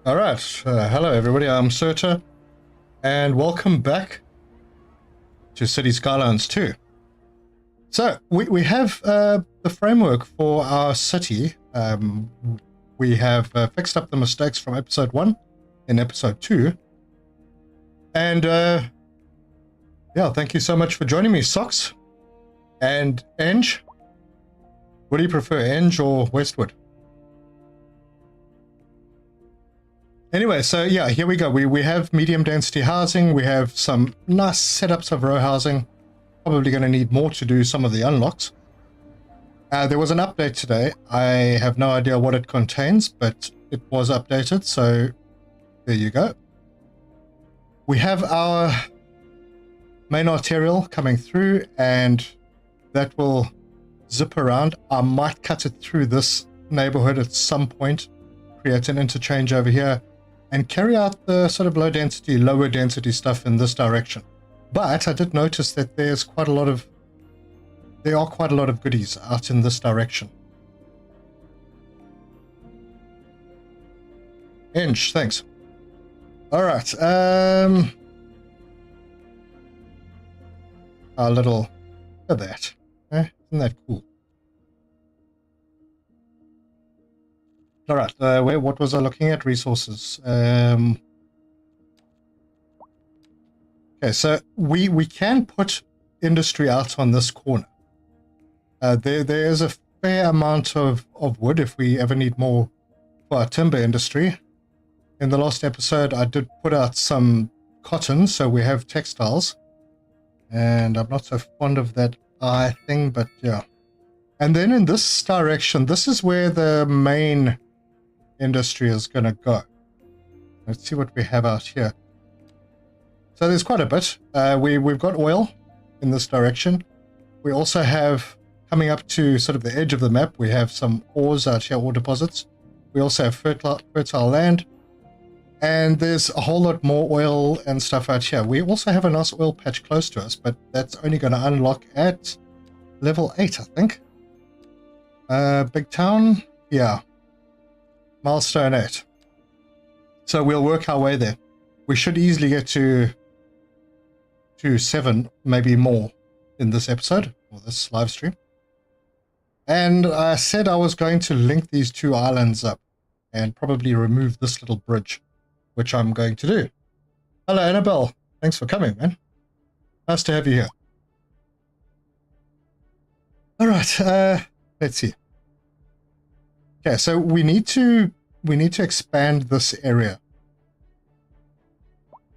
All right, hello everybody, I'm Serta, and welcome back to City Skylines 2. So, we have the framework for our city. We have fixed up the mistakes from episode 1 in episode 2. And, yeah, thank you so much for joining me, Socks. And Eng, what do you prefer, Eng or Westwood? Anyway, so yeah, here we go. We have medium density housing. We have some nice setups of row housing. Probably going to need more to do some of the unlocks. There was an update today. I have no idea what it contains, but it was updated. So there you go. We have our main arterial coming through, and that will zip around. I might cut it through this neighborhood at some point, create an interchange over here, and carry out the sort of lower density stuff in this direction. But I did notice that there are quite a lot of goodies out in this direction. Inch, thanks. All right, a little, look at that. Isn't that cool? All right, what was I looking at? Resources. Okay, so we can put industry out on this corner. There is a fair amount of wood if we ever need more for our timber industry. In the last episode, I did put out some cotton, so we have textiles. And I'm not so fond of that eye thing, but yeah. And then in this direction, this is where the main industry is going to go. Let's see what we have out here. So there's quite a bit. We've got oil in this direction. We also have, coming up to sort of the edge of the map, we have some ores out here, ore deposits. We also have fertile land. And there's a whole lot more oil and stuff out here. We also have a nice oil patch close to us, but that's only going to unlock at level 8, I think. Big town? Yeah. Milestone 8. So we'll work our way there. We should easily get to 7, maybe more, in this episode, or this live stream. And I said I was going to link these two islands up and probably remove this little bridge, which I'm going to do. Hello, Annabelle. Thanks for coming, man. Nice to have you here. All right, let's see. Okay, so we need to expand this area.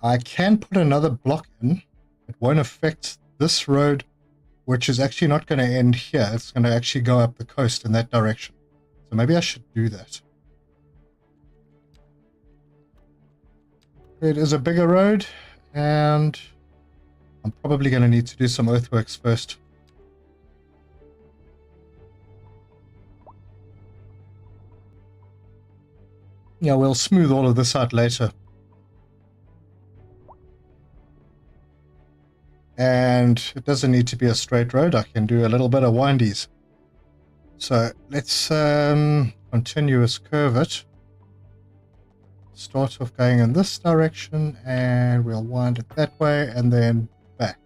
I can put another block in. It won't affect this road, which is actually not going to end here. It's going to actually go up the coast in that direction. So maybe I should do that. It is a bigger road, and I'm probably going to need to do some earthworks first. Yeah, we'll smooth all of this out later. And it doesn't need to be a straight road. I can do a little bit of windies. So let's continuous curve it. Start off going in this direction, and we'll wind it that way, and then back.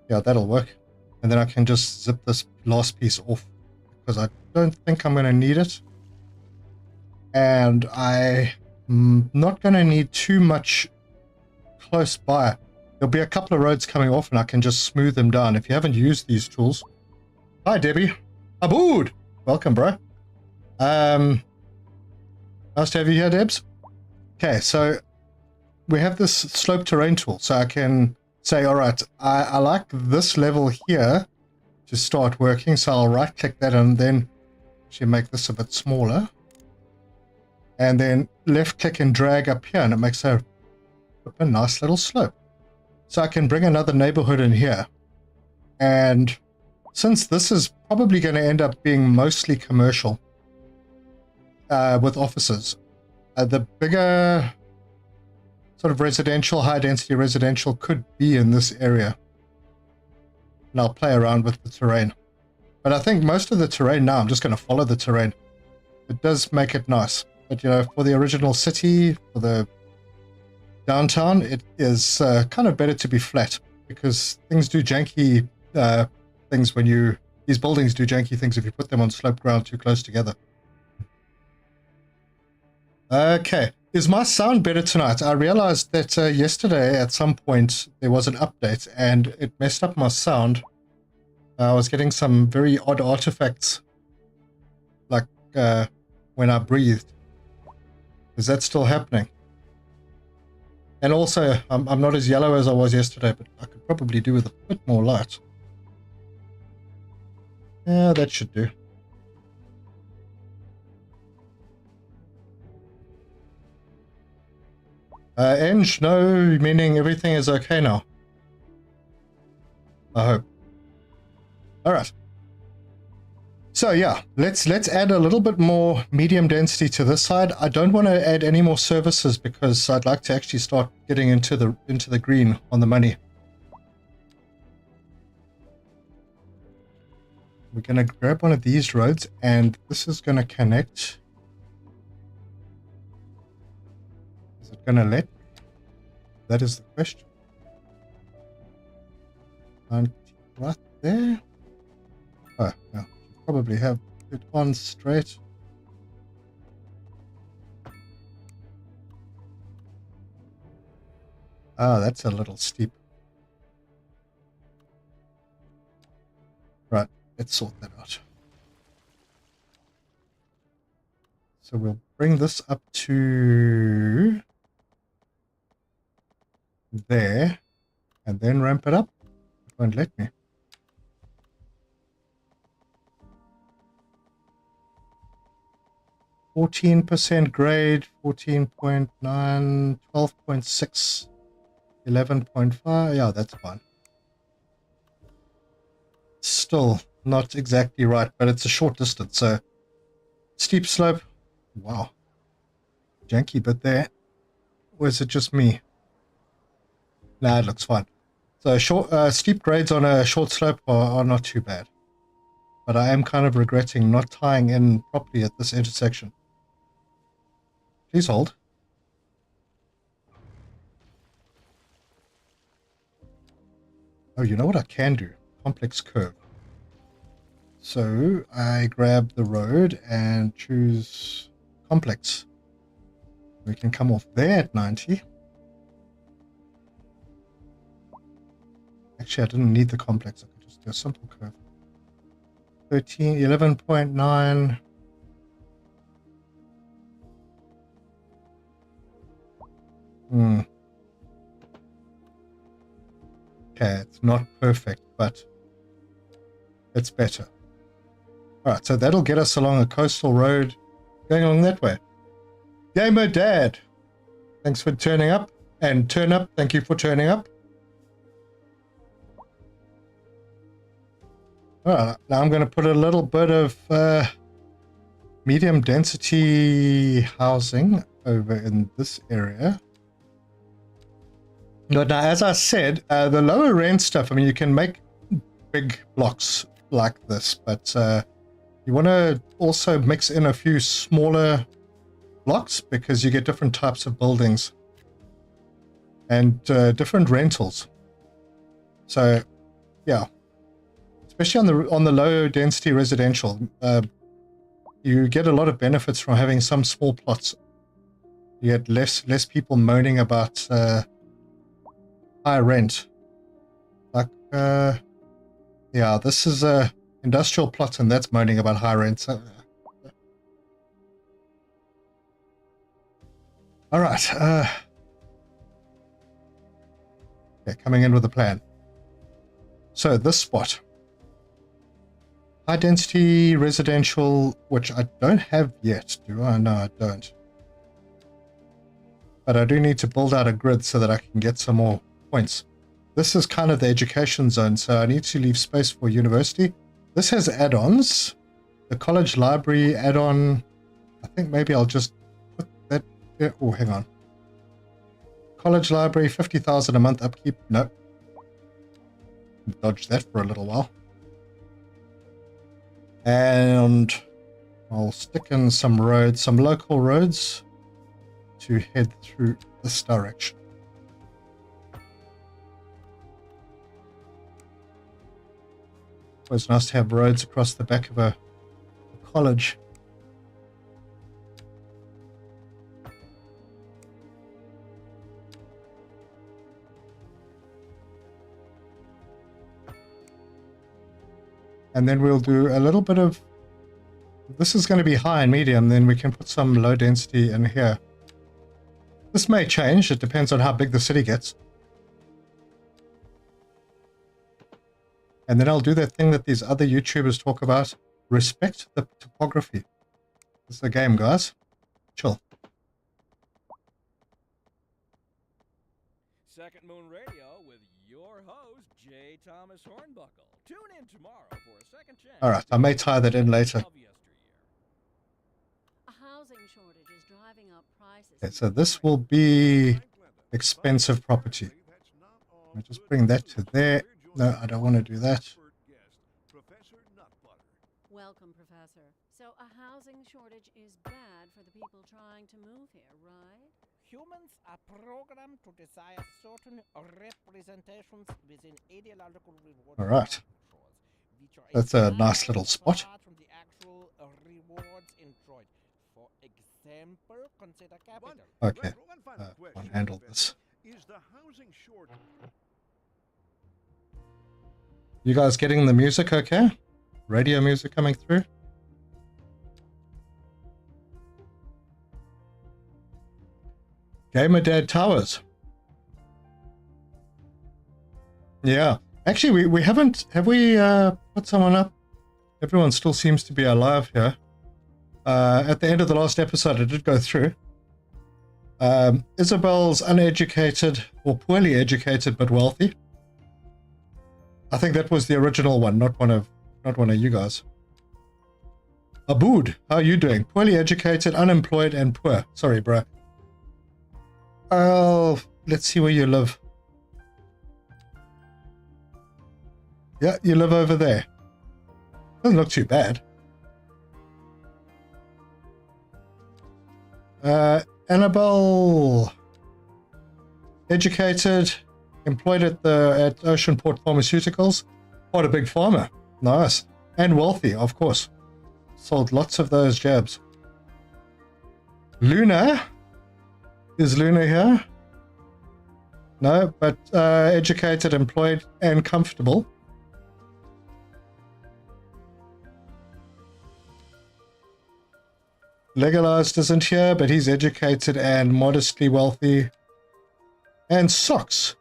Yeah, that'll work. And then I can just zip this last piece off, because I don't think I'm going to need it. And I'm not going to need too much close by. There'll be a couple of roads coming off, and I can just smooth them down. If you haven't used these tools. Hi, Debbie. Abood! Welcome, bro. Nice to have you here, Debs. Okay, so we have this slope terrain tool, so I can say, all right, I like this level here to start working, so I'll right click that and then actually make this a bit smaller, and then left click and drag up here, and it makes a nice little slope. So I can bring another neighborhood in here, and since this is probably going to end up being mostly commercial with offices, the bigger sort of residential, high density residential could be in this area. And I'll play around with the terrain. But I think most of the terrain now, I'm just going to follow the terrain. It does make it nice. But, you know, for the original city, for the downtown, it is kind of better to be flat, because things do janky things when you... These buildings do janky things if you put them on sloped ground too close together. Okay. Is my sound better tonight? I realized that yesterday at some point there was an update and it messed up my sound. I was getting some very odd artifacts, like when I breathed. Is that still happening? And also, I'm not as yellow as I was yesterday, but I could probably do with a bit more light. Yeah, that should do. Eng, no, meaning everything is okay now. I hope. Alright. So yeah, let's add a little bit more medium density to this side. I don't want to add any more services because I'd like to actually start getting into the green on the money. We're going to grab one of these roads, and this is going to connect. Is it going to let? That is the question. And right there. Oh, yeah. Probably have it on straight. Ah, that's a little steep. Right, let's sort that out. So we'll bring this up to there, and then ramp it up. It won't let me. %, grade, 14.9, 12.6, 11.5. Yeah, that's fine. Still not exactly right, but it's a short distance, so steep slope. Wow. Janky bit there. Or is it just me? Nah, it looks fine. So short, steep grades on a short slope are not too bad. But I am kind of regretting not tying in properly at this intersection. Please hold. Oh, you know what I can do? Complex curve. So I grab the road and choose complex. We can come off there at 90. Actually, I didn't need the complex. I could just do a simple curve. 13, 11.9. Okay, it's not perfect, but it's better. Alright, so that'll get us along a coastal road going along that way. Gamer Dad, thanks for turning up. And Turn Up, thank you for turning up. Alright, now I'm going to put a little bit of medium density housing over in this area. But now, as I said, the lower rent stuff, I mean, you can make big blocks like this, but you want to also mix in a few smaller blocks because you get different types of buildings and different rentals. So, yeah, especially on the low density residential, you get a lot of benefits from having some small plots. You get less people moaning about high rent. Like, yeah, this is a industrial plot, and that's moaning about high rent. So, all right. Okay, coming in with a plan. So this spot, high density residential, which I don't have yet, do I? No, I don't. But I do need to build out a grid so that I can get some more points. This is kind of the education zone, so I need to leave space for university. This has add-ons. The college library add-on, I think maybe I'll just put that there. Oh, hang on. College library, 50,000 a month upkeep. Nope. Dodge that for a little while. And I'll stick in some roads, some local roads to head through this direction. It's nice to have roads across the back of a college. And then we'll do a little bit of, this is going to be high and medium, then we can put some low density in here. This may change, it depends on how big the city gets. And then I'll do that thing that these other YouTubers talk about. Respect the topography. This is a game, guys. Chill. Second Moon Radio with your host, J. Thomas Hornbuckle. Tune in tomorrow for a second chance. Alright, I may tie that in later. A housing shortage is driving up prices. Okay, so this will be expensive property. I'll just bring that to there. No, I don't want to do that. Welcome, Professor. So a housing shortage is bad for the people trying to move here, right? Humans are programmed to desire certain representations within ideological reward. All right. That's a nice little spot. From the actual rewards enjoyed. For example, consider capital. Okay, I'll handle this. Is the housing shortage? You guys getting the music okay? Radio music coming through? Gamer Dad Towers. Yeah. Actually, we haven't... Have we put someone up? Everyone still seems to be alive here. At the end of the last episode, I did go through. Isabel's uneducated, or poorly educated, but wealthy. I think that was the original one, not one of you guys. Abood, how are you doing? Poorly educated, unemployed, and poor. Sorry, bro. Oh, let's see where you live. Yeah, you live over there. Doesn't look too bad. Annabelle, educated, employed at Oceanport Pharmaceuticals, quite a big pharma. Nice. And wealthy, of course. Sold lots of those jabs. Luna? Is Luna here? No, but educated, employed, and comfortable. Legalized isn't here, but he's educated and modestly wealthy. And Socks.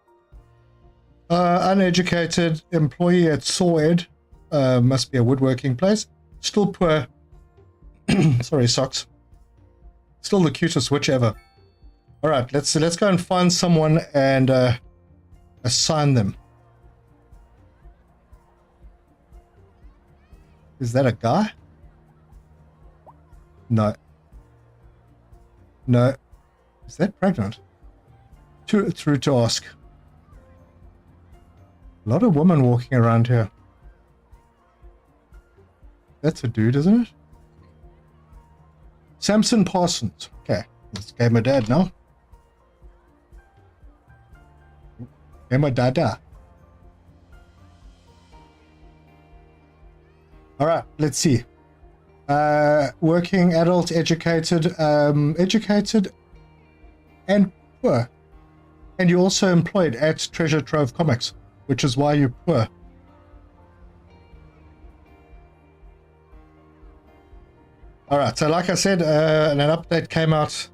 Uneducated, employee at Sawed. Must be a woodworking place. Still poor. Sorry, Socks. Still the cutest witch ever. All right, let's go and find someone and assign them. Is that a guy? No. No. Is that pregnant? Through to ask. A lot of women walking around here. That's a dude, isn't it? Samson Parsons. Okay, let's get my dad now. Get my dada. All right, let's see. Working adult, educated, educated, and poor. And you're also employed at Treasure Trove Comics, which is why you're poor. All right, so like I said, an update came out.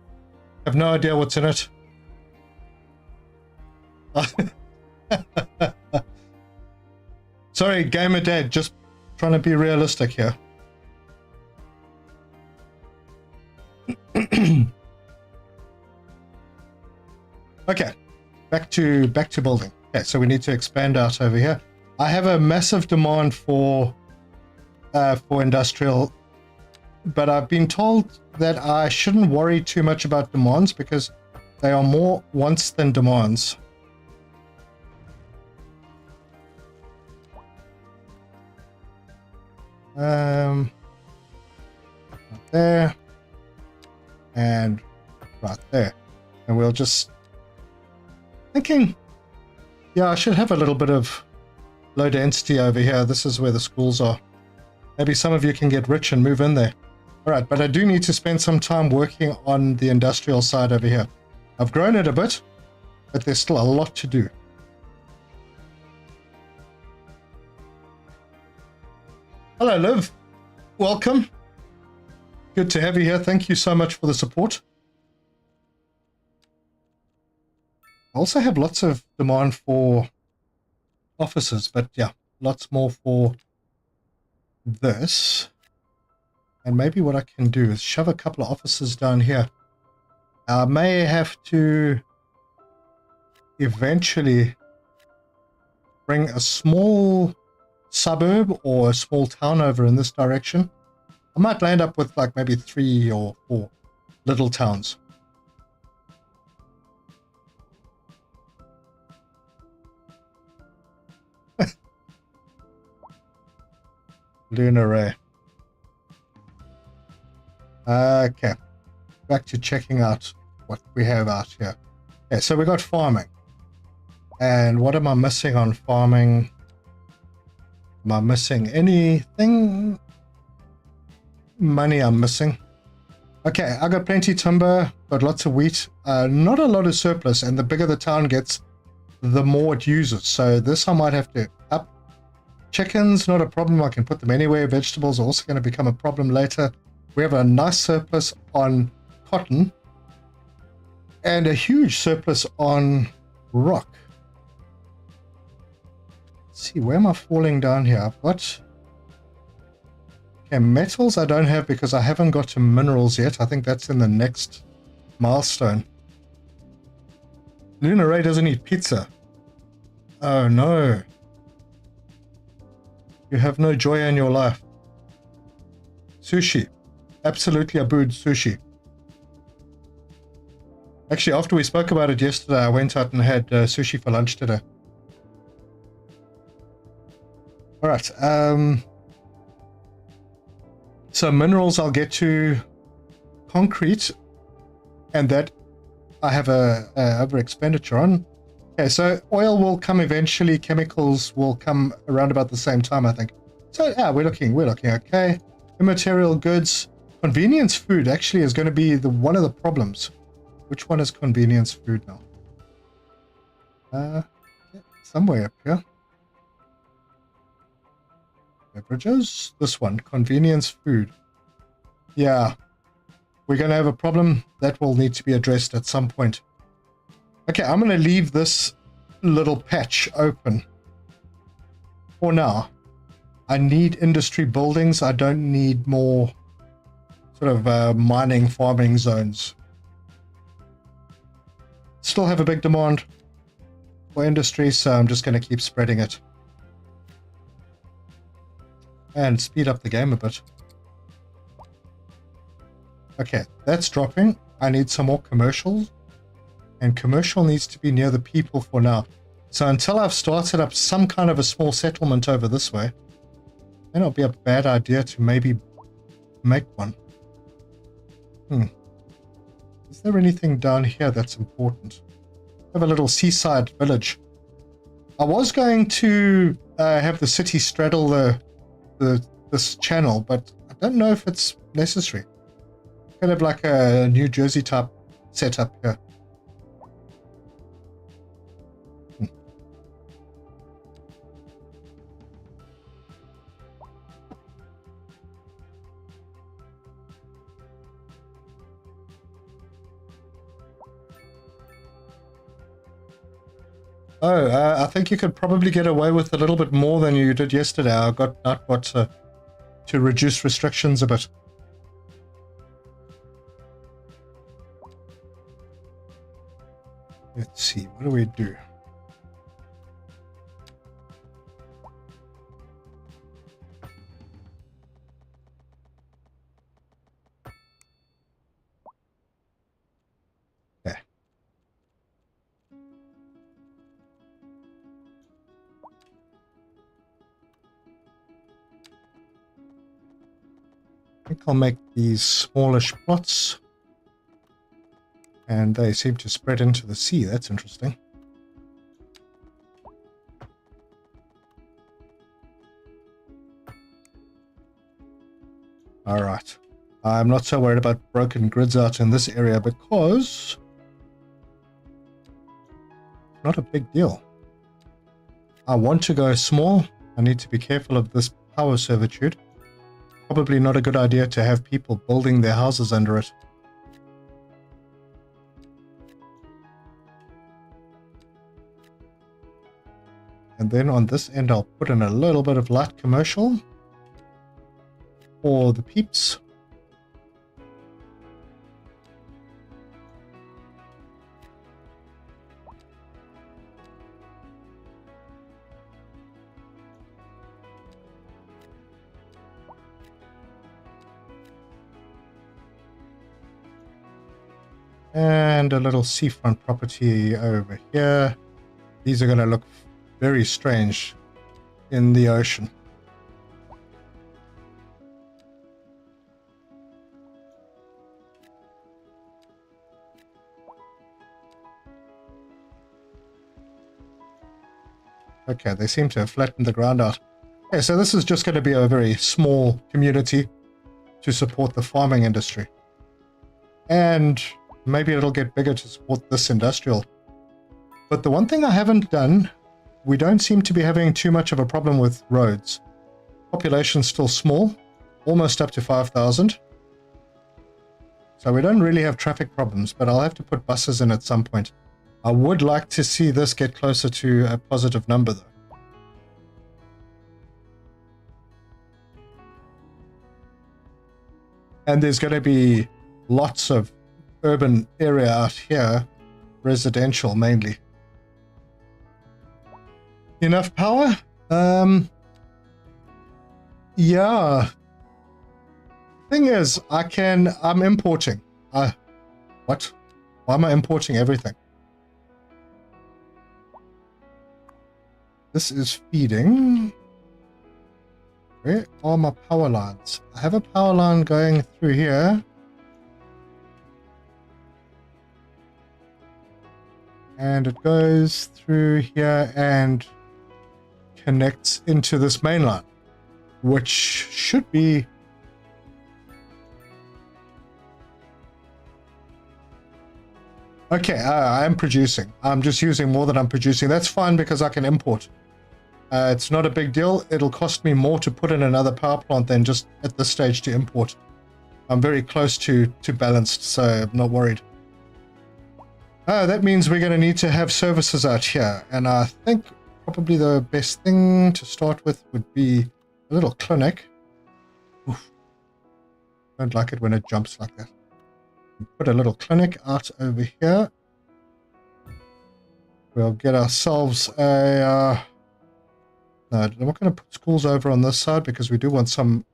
I have no idea what's in it. Sorry, Gamer Dad, just trying to be realistic here. Okay, back to building. Okay, so we need to expand out over here. I have a massive demand for industrial, but I've been told that I shouldn't worry too much about demands because they are more wants than demands. Right there and right there, and we'll just thinking, yeah, I should have a little bit of low density over here. This is where the schools are. Maybe some of you can get rich and move in there. All right, but I do need to spend some time working on the industrial side over here. I've grown it a bit, but there's still a lot to do. Hello, Liv. Welcome. Good to have you here. Thank you so much for the support. I also have lots of demand for offices, but yeah, lots more for this. And maybe what I can do is shove a couple of offices down here. I may have to eventually bring a small suburb or a small town over in this direction. I might land up with like maybe 3 or 4 little towns. Lunar Ray. Okay, back to checking out what we have out here. Okay, so we got farming. And what am I missing on farming? Am I missing anything? Money I'm missing. Okay, I got plenty timber, got lots of wheat, not a lot of surplus, and the bigger the town gets, the more it uses. So this I might have to up. Chickens, not a problem, I can put them anywhere. Vegetables are also going to become a problem later. We have a nice surplus on cotton and a huge surplus on rock. Let's see, where am I falling down here? I've got... Okay, metals I don't have because I haven't got to minerals yet. I think that's in the next milestone. Lunar Ray doesn't eat pizza. Oh no. You have no joy in your life. Sushi. Absolutely abud sushi. Actually, after we spoke about it yesterday, I went out and had sushi for lunch today. Alright, so minerals I'll get to, concrete, and that I have a over expenditure on. Okay, so oil will come eventually. Chemicals will come around about the same time, I think. So yeah, we're looking okay. Immaterial goods, convenience food actually is going to be one of the problems. Which one is convenience food now? Yeah, somewhere up here. Beverages. This one, convenience food. Yeah, we're going to have a problem that will need to be addressed at some point. Okay, I'm going to leave this little patch open for now. I need industry buildings. I don't need more sort of mining, farming zones. Still have a big demand for industry, so I'm just going to keep spreading it. And speed up the game a bit. Okay, that's dropping. I need some more commercials. And commercial needs to be near the people for now. So until I've started up some kind of a small settlement over this way, it may not be a bad idea to maybe make one. Is there anything down here that's important? I have a little seaside village. I was going to have the city straddle this channel, but I don't know if it's necessary. Kind of like a New Jersey type setup here. Oh, I think you could probably get away with a little bit more than you did yesterday. I got to reduce restrictions a bit. Let's see, what do we do? Okay. I think I'll make these smallish plots. And they seem to spread into the sea. That's interesting. All right. I'm not so worried about broken grids out in this area because it's not a big deal. I want to go small. I need to be careful of this power servitude. Probably not a good idea to have people building their houses under it. And then on this end, I'll put in a little bit of light commercial for the peeps. And a little seafront property over here. These are going to look very strange in the ocean. Okay, they seem to have flattened the ground out. Okay, so this is just going to be a very small community to support the farming industry. And maybe it'll get bigger to support this industrial. But the one thing I haven't done, we don't seem to be having too much of a problem with roads. Population's still small, almost up to 5,000. So we don't really have traffic problems, but I'll have to put buses in at some point. I would like to see this get closer to a positive number though. And there's going to be lots of urban area out here, residential mainly. Enough power? Yeah. Thing is, I'm importing. What? Why am I importing everything? This is feeding. Where are my power lines? I have a power line going through here. And it goes through here and connects into this main line, which should be... Okay, I am producing. I'm just using more than I'm producing. That's fine because I can import. It's not a big deal. It'll cost me more to put in another power plant than just at this stage to import. I'm very close to balanced, so I'm not worried. That means we're going to need to have services out here. And I think probably the best thing to start with would be a little clinic. Oof. Don't like it when it jumps like that. Put a little clinic out over here. We'll get ourselves a... no, I'm not going to put schools over on this side because we do want some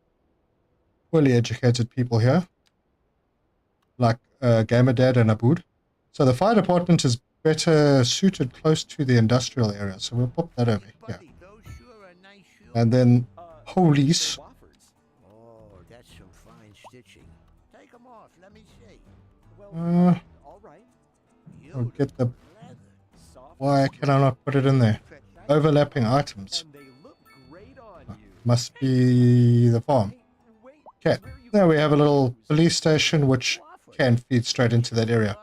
fully educated people here. Like Gamer Dad and Abood. So the fire department is better suited close to the industrial area. So we'll pop that over here. And then police. Oh, that's some fine stitching. Take them off, let me see. All right. I'll get the... Why can I not put it in there? Overlapping items. And they look great on you. Must be the farm. Okay, there we have a little police station which can feed straight into that area.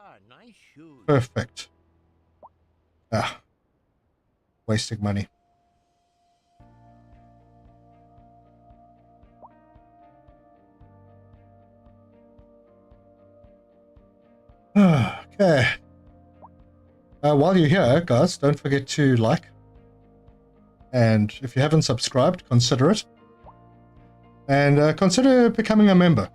Perfect. Ah, wasting money. Okay. While you're here, guys, don't forget to like. And if you haven't subscribed, consider it. And consider becoming a member.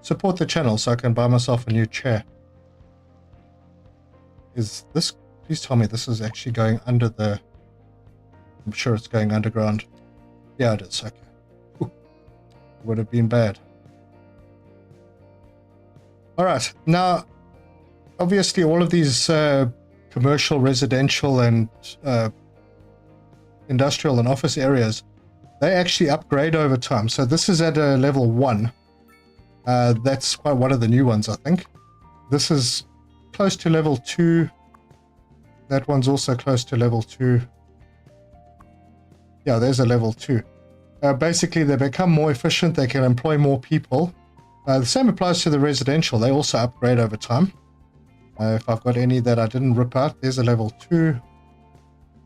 Support the channel so I can buy myself a new chair. Is this... Please tell me this is actually going under the... I'm sure it's going underground. Yeah, it is. Okay. Ooh, would have been bad. Alright, now... Obviously, all of these commercial, residential, and industrial and office areas, they actually upgrade over time. So this is at a level 1. That's quite one of the new ones, I think. This is close to level 2. That one's also close to level 2. Yeah, there's a level 2. Basically, they become more efficient. They can employ more people. The same applies to the residential. They also upgrade over time. If I've got any that I didn't rip out, there's a level 2.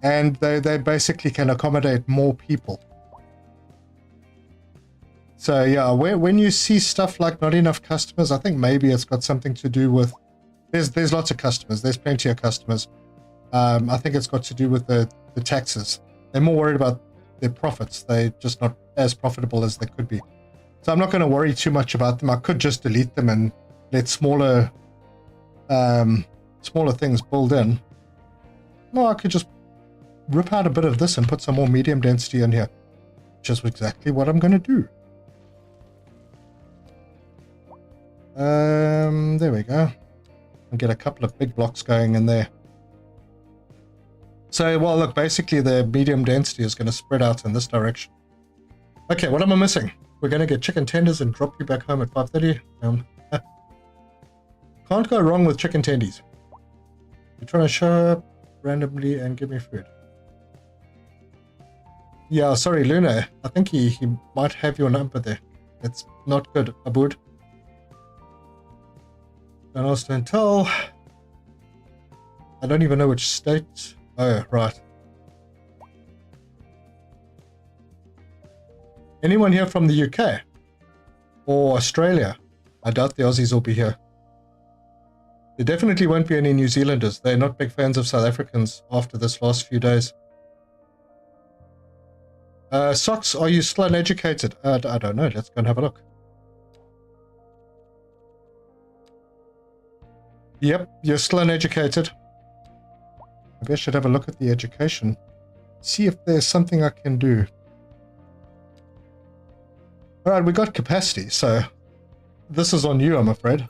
And they basically can accommodate more people. So yeah, when you see stuff like not enough customers, I think maybe it's got something to do with... There's lots of customers. There's plenty of customers. I think it's got to do with the taxes. They're more worried about their profits. They're just not as profitable as they could be. So I'm not going to worry too much about them. I could just delete them and let smaller things build in. No, I could just rip out a bit of this and put some more medium density in here, which is exactly what I'm going to do. There we go. And get a couple of big blocks going in there. So, well, look, basically the medium density is going to spread out in this direction. Okay, what am I missing? We're going to get chicken tenders and drop you back home at 5:30. Can't go wrong with chicken tendies. You're trying to show up randomly and give me food. Yeah, sorry, Luna. I think he might have your number there. It's not good, Abood. Don't ask, don't tell. I don't even know which state. Oh, right. Anyone here from the UK? Or Australia? I doubt the Aussies will be here. There definitely won't be any New Zealanders. They're not big fans of South Africans after this last few days. Socks, are you still uneducated? I don't know. Let's go and have a look. Yep, you're still uneducated. Maybe I should have a look at the education. See if there's something I can do. Alright, we got capacity, so this is on you, I'm afraid.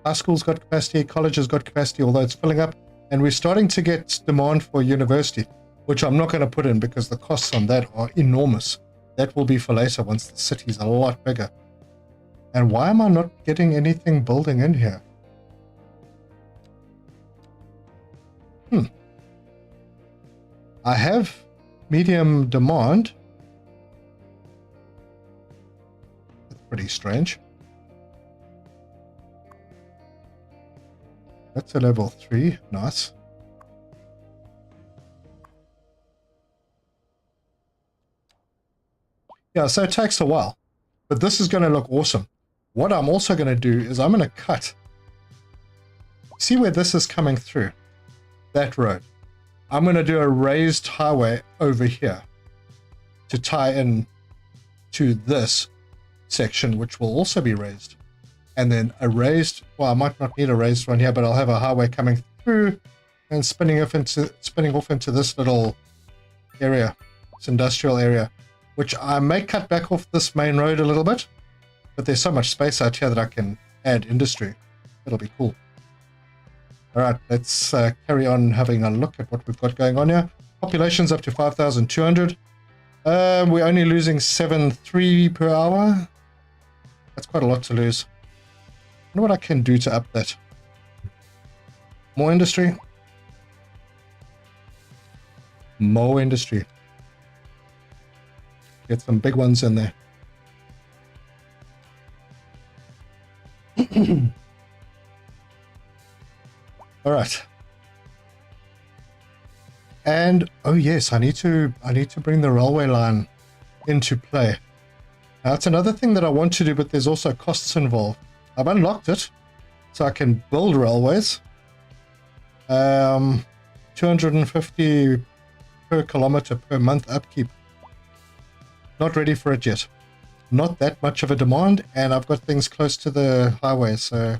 High school's got capacity, college has got capacity, although it's filling up, and we're starting to get demand for university, which I'm not going to put in because the costs on that are enormous. That will be for later once the city's a lot bigger. And why am I not getting anything building in here? I have medium demand. That's pretty strange. That's a level 3. Nice. Yeah, so it takes a while. But this is going to look awesome. What I'm also going to do is I'm going to cut. See where this is coming through? That road. I'm going to do a raised highway over here to tie in to this section, which will also be raised. And then a raised, well, I might not need a raised one here, but I'll have a highway coming through and spinning off into this little area, this industrial area, which I may cut back off this main road a little bit, but there's so much space out here that I can add industry. It'll be cool. All right, let's carry on having a look at what we've got going on here. Population's up to 5,200. We're only losing 7.3 per hour. That's quite a lot to lose. I wonder what I can do to up that. More industry. More industry. Get some big ones in there. All right. And oh yes, I need to bring the railway line into play. Now that's another thing that I want to do, but there's also costs involved. I've unlocked it, so I can build railways. 250 per kilometer per month upkeep. Not ready for it yet. Not that much of a demand, and I've got things close to the highway, so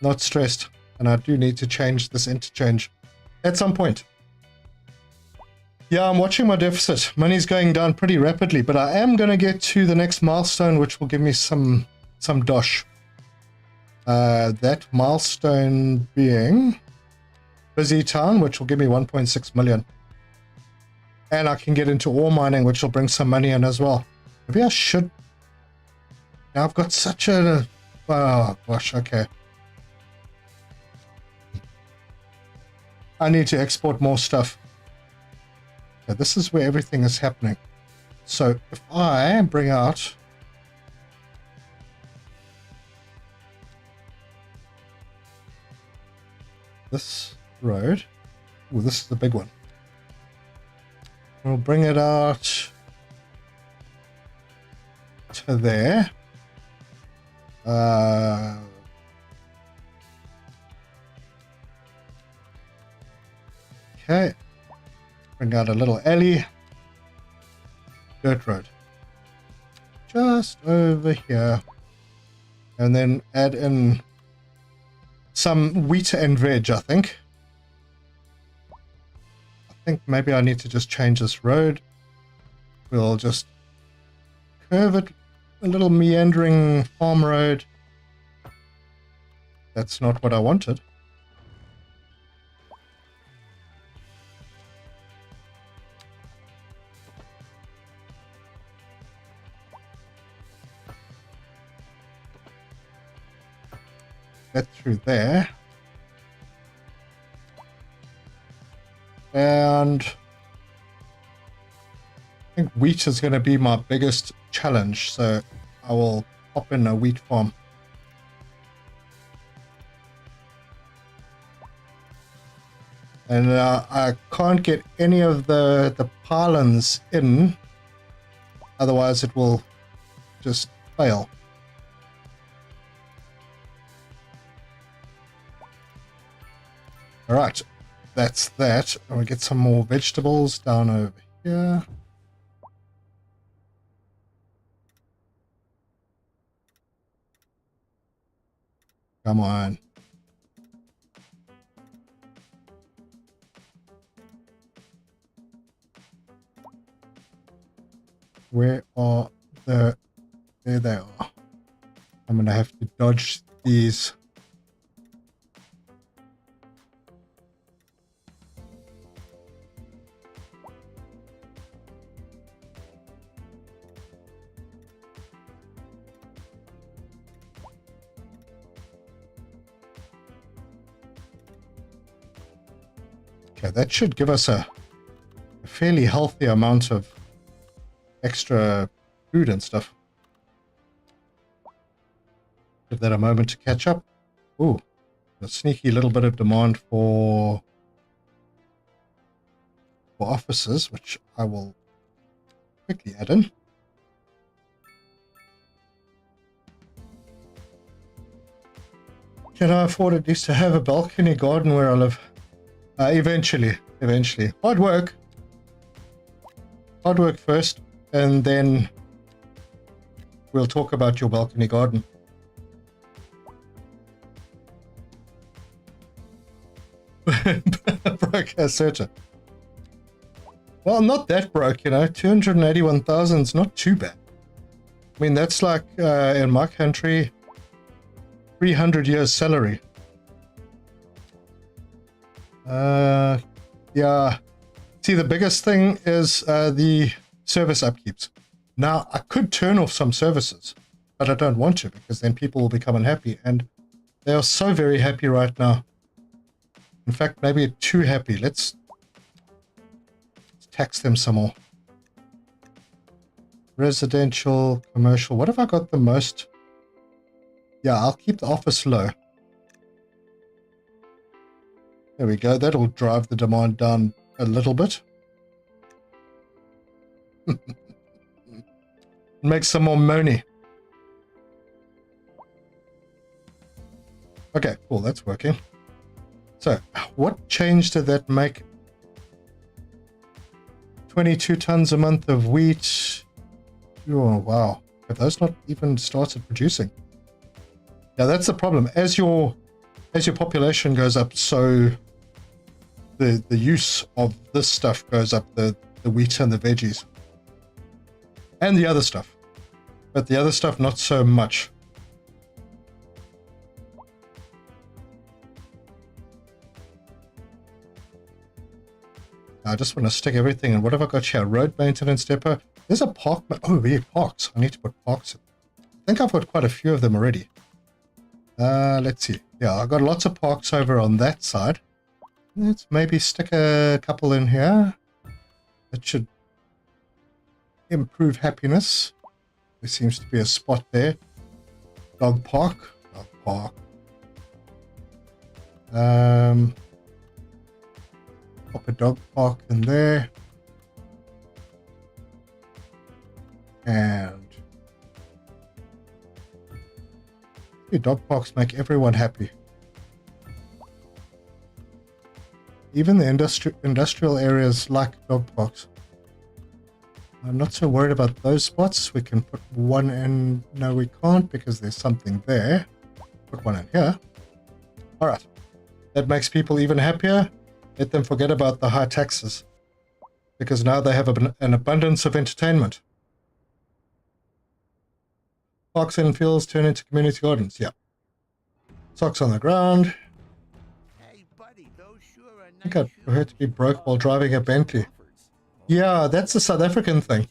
not stressed. And I do need to change this interchange at some point. Yeah, I'm watching my deficit. Money's going down pretty rapidly, but I am going to get to the next milestone, which will give me some dosh. That milestone being Busy Town, which will give me 1.6 million. And I can get into ore mining, which will bring some money in as well. Maybe I should. Now I've got such a... Oh, gosh, okay. I need to export more stuff. Okay, this is where everything is happening. So if I bring out... this road... Oh, this is the big one. We'll bring it out to there. Okay. Bring out a little alley. Dirt road. Just over here. And then add in some wheat and veg, I think. I think maybe I need to just change this road. We'll just curve it, a little meandering farm road. That's not what I wanted. That through there. And I think wheat is going to be my biggest challenge, so I will pop in a wheat farm. And I can't get any of the pylons in, otherwise it will just fail. All right. That's that. And we get some more vegetables down over here. Come on. Where are the... There they are. I'm going to have to dodge these. Okay, that should give us a fairly healthy amount of extra food and stuff. Give that a moment to catch up. Ooh, a sneaky little bit of demand for offices, which I will quickly add in. Can I afford at least to have a balcony garden where I live? Eventually. Hard work first, and then we'll talk about your balcony garden. Broke as searcher. Well, not that broke, 281,000 is not too bad. I mean, that's like, in my country, 300 years salary. Yeah. See, the biggest thing is the service upkeeps. Now, I could turn off some services, but I don't want to, because then people will become unhappy, and they are so very happy right now. In fact, maybe too happy. Let's tax them some more. Residential, commercial. What have I got the most? Yeah, I'll keep the office low. There we go. That'll drive the demand down a little bit. Make some more money. Okay, cool. That's working. So, what change did that make? 22 tons a month of wheat. Oh, wow. Have those not even started producing? Yeah, that's the problem. As your population goes up, so the use of this stuff goes up, the wheat and the veggies. And the other stuff. But the other stuff, not so much. I just want to stick everything in. What have I got here? Road maintenance depot. There's a park. Oh, yeah, parks. I need to put parks in. I think I've got quite a few of them already. Let's see. Yeah, I've got lots of parks over on that side. Let's maybe stick a couple in here. That should improve happiness. There seems to be a spot there. Dog park. Dog park. Pop a dog park in there. And dog parks make everyone happy. Even the industrial areas like dog parks. I'm not so worried about those spots. We can put one in. No, we can't because there's something there. Put one in here. All right. That makes people even happier. Let them forget about the high taxes, because now they have an abundance of entertainment. Parks and fields turn into community gardens. Yeah. Socks on the ground. Hey, buddy, those sure are I think I'd prefer to be broke while driving a Bentley. Yeah, that's a South African thing.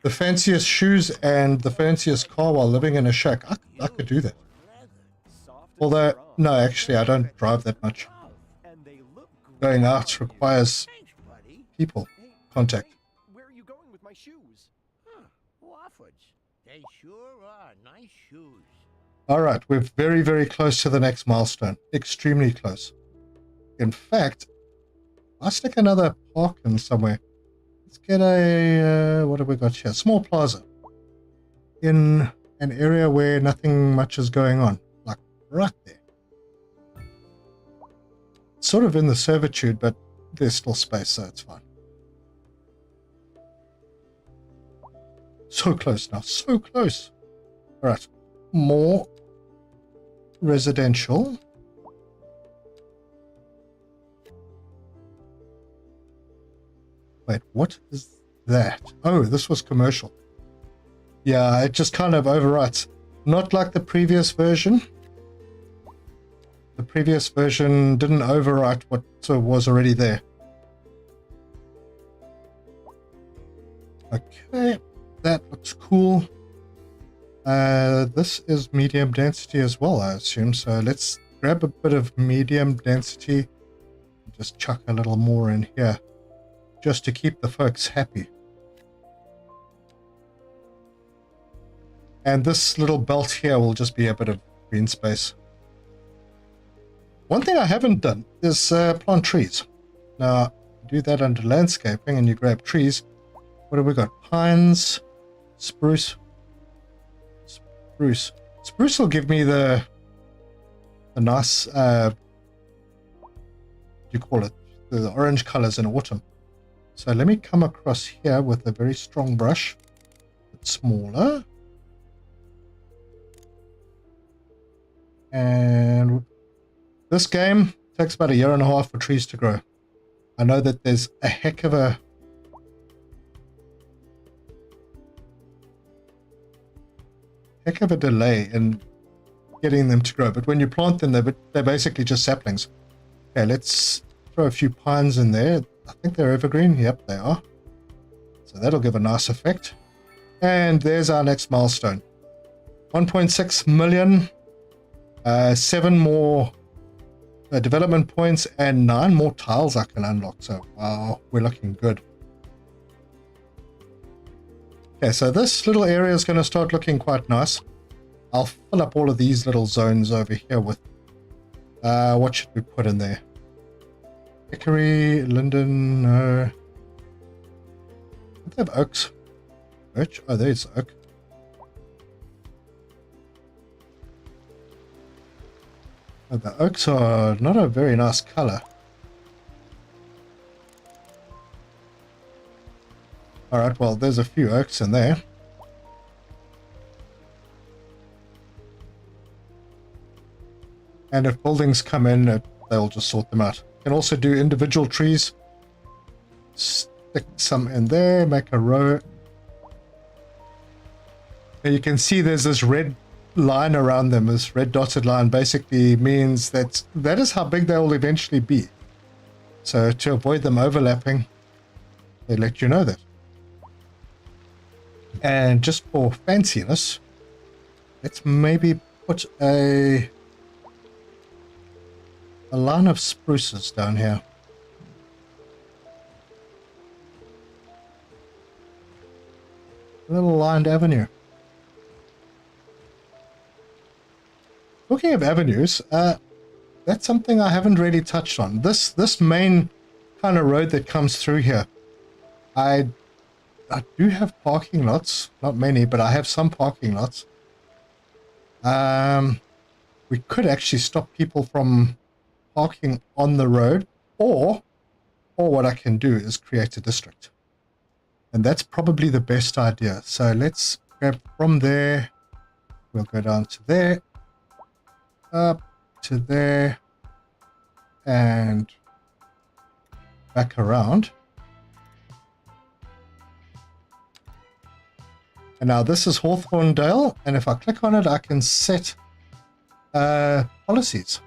The fanciest shoes and the fanciest car while living in a shack. I could do that. Although, no, actually, I don't drive that much. Going out requires people contact. Hey, where are you going with my shoes? Wofford. They sure are nice shoes. All right, we're very, very close to the next milestone. Extremely close. In fact, I'll stick another park in somewhere. Let's get a, what have we got here? Small plaza. In an area where nothing much is going on. Like right there. Sort of in the servitude, but there's still space, so it's fine. So close now, so close. All right, more residential. Wait, what is that? Oh, this was commercial. Yeah, it just kind of overwrites. Not like the previous version. The previous version didn't overwrite what was already there. Okay, that looks cool. This is medium density as well, I assume. So let's grab a bit of medium density. just chuck a little more in here just to keep the folks happy. And this little belt here will just be a bit of green space. One thing I haven't done is plant trees. Now, do that under landscaping and you grab trees. What have we got? Pines, spruce. Spruce will give me the nice, what do you call it? The orange colors in autumn. So let me come across here with a very strong brush. A bit smaller. And this game takes about 1.5 years for trees to grow. I know that there's a heck of a delay in getting them to grow, but when you plant them, they're basically just saplings. Okay, let's throw a few pines in there. I think they're evergreen. Yep, they are. So that'll give a nice effect. And there's our next milestone. 1.6 million. 7 more development points and 9 more tiles I can unlock. So, wow, we're looking good. Okay, so this little area is going to start looking quite nice. I'll fill up all of these little zones over here with, what should we put in there? Hickory, linden, no. They have oaks. Birch? Oh, there's oak. Oh, the oaks are not a very nice color. Alright, well, there's a few oaks in there. And if buildings come in, they'll just sort them out. You can also do individual trees. Stick some in there, make a row. And you can see there's this red line around them. This red dotted line basically means that is how big they'll eventually be. So to avoid them overlapping, they let you know that. And just for fanciness, let's maybe put a line of spruces down here. A little lined avenue. Talking of avenues, that's something I haven't really touched on. This main kind of road that comes through here, I do have parking lots, not many, but I have some parking lots. We could actually stop people from parking on the road, or what I can do is create a district. And that's probably the best idea. So let's grab from there, we'll go down to there, up to there, and back around. And now this is Hawthorndale, and if I click on it, I can set policies.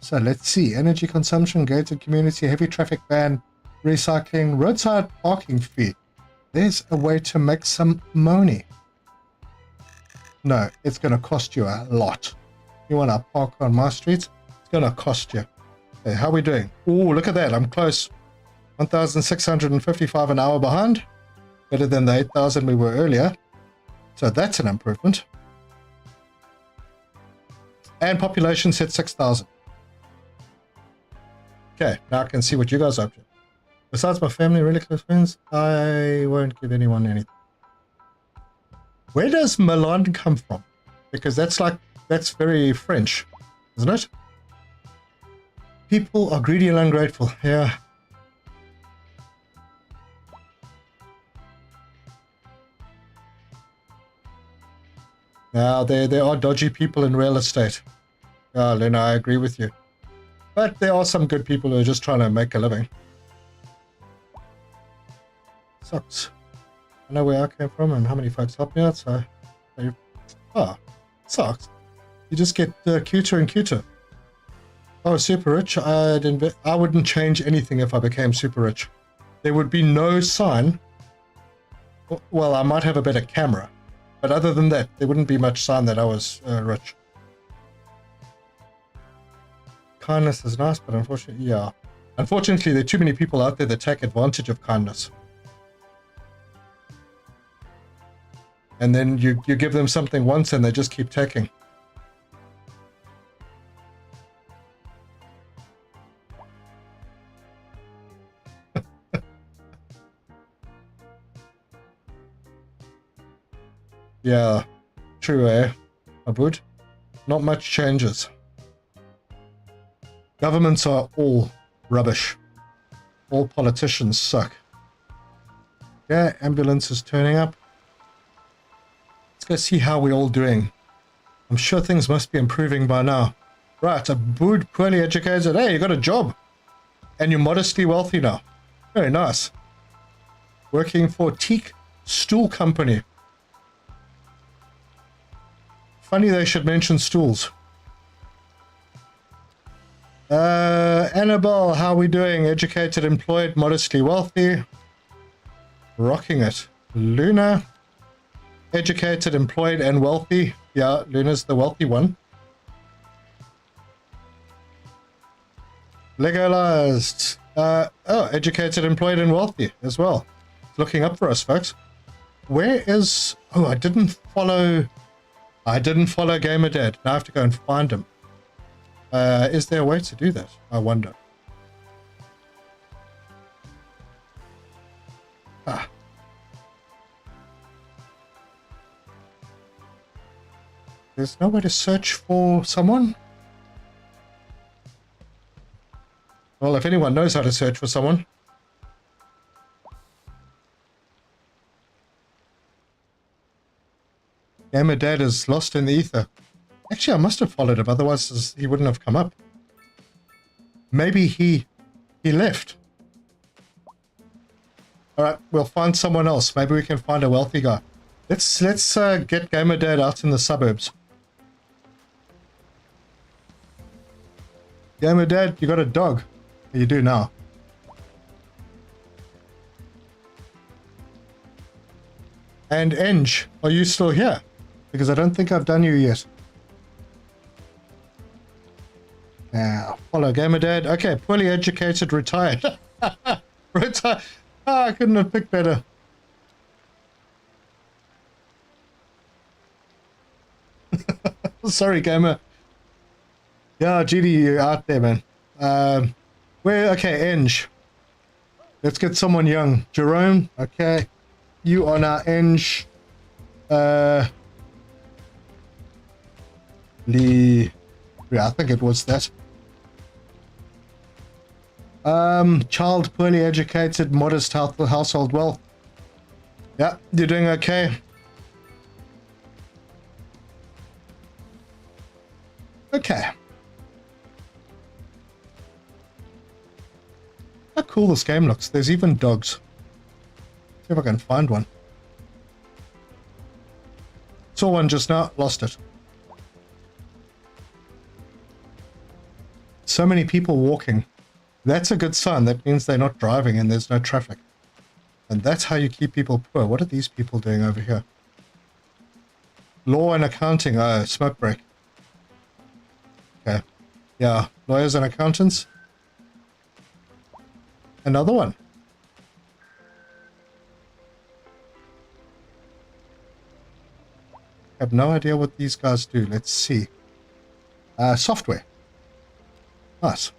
So let's see, energy consumption, gated community, heavy traffic ban, recycling, roadside parking fee. There's a way to make some money. No, it's going to cost you a lot. You want to park on my streets? It's going to cost you. Okay, how are we doing? Oh, look at that. I'm close. 1,655 an hour behind. Better than the 8,000 we were earlier. So that's an improvement. And population set 6,000. Okay, now I can see what you guys are up to. Besides my family, really close friends, I won't give anyone anything. Where does Milan come from? Because that's very French, isn't it? People are greedy and ungrateful. Yeah. Now, there are dodgy people in real estate. Yeah, Lena, I agree with you. But there are some good people who are just trying to make a living. Sucks. I know where I came from and how many folks helped me out, so... sucks. You just get cuter and cuter. Oh, super rich. I wouldn't change anything if I became super rich. There would be no sign. Well, I might have a better camera. But other than that, there wouldn't be much sign that I was rich. Kindness is nice, but unfortunately, yeah. Unfortunately, there are too many people out there that take advantage of kindness. And then you give them something once and they just keep taking. Yeah, true, eh, Abud? Not much changes. Governments are all rubbish. All politicians suck. Yeah, ambulance is turning up. Let's go see how we're all doing. I'm sure things must be improving by now. Right, Abud, poorly educated. Hey, you got a job. And you're modestly wealthy now. Very nice. Working for Teak Stool Company. Funny they should mention stools. Annabelle, how are we doing? Educated, employed, modestly wealthy. Rocking it. Luna, educated, employed, and wealthy. Yeah, Luna's the wealthy one. Legalized. Educated, employed, and wealthy as well. Looking up for us, folks. Where is... Oh, I didn't follow GamerDad. Now I have to go and find him. Is there a way to do that? I wonder. Ah. There's no way to search for someone? Well, if anyone knows how to search for someone. GamerDad is lost in the ether. Actually, I must have followed him, otherwise he wouldn't have come up. Maybe he left. Alright, we'll find someone else. Maybe we can find a wealthy guy. Let's get GamerDad out in the suburbs. GamerDad, you got a dog. You do now. And Eng, are you still here? Because I don't think I've done you yet. Now, follow GamerDad. Okay, poorly educated, retired. Retired. Oh, I couldn't have picked better. Sorry, Gamer. Yeah, GD, you're out there, man. Okay, Eng. Let's get someone young. Jerome, okay. You on our Eng. Lee. Yeah, I think it was that. Child, poorly educated, modest household wealth. Yeah, you're doing okay. Okay. How cool this game looks. There's even dogs. See if I can find one. Saw one just now, lost it. So many people walking. That's a good sign. That means they're not driving and there's no traffic. And that's how you keep people poor. What are these people doing over here? Law and accounting. Oh, smoke break. Okay. Yeah, lawyers and accountants. Another one. I have no idea what these guys do. Let's see. Software. Nice.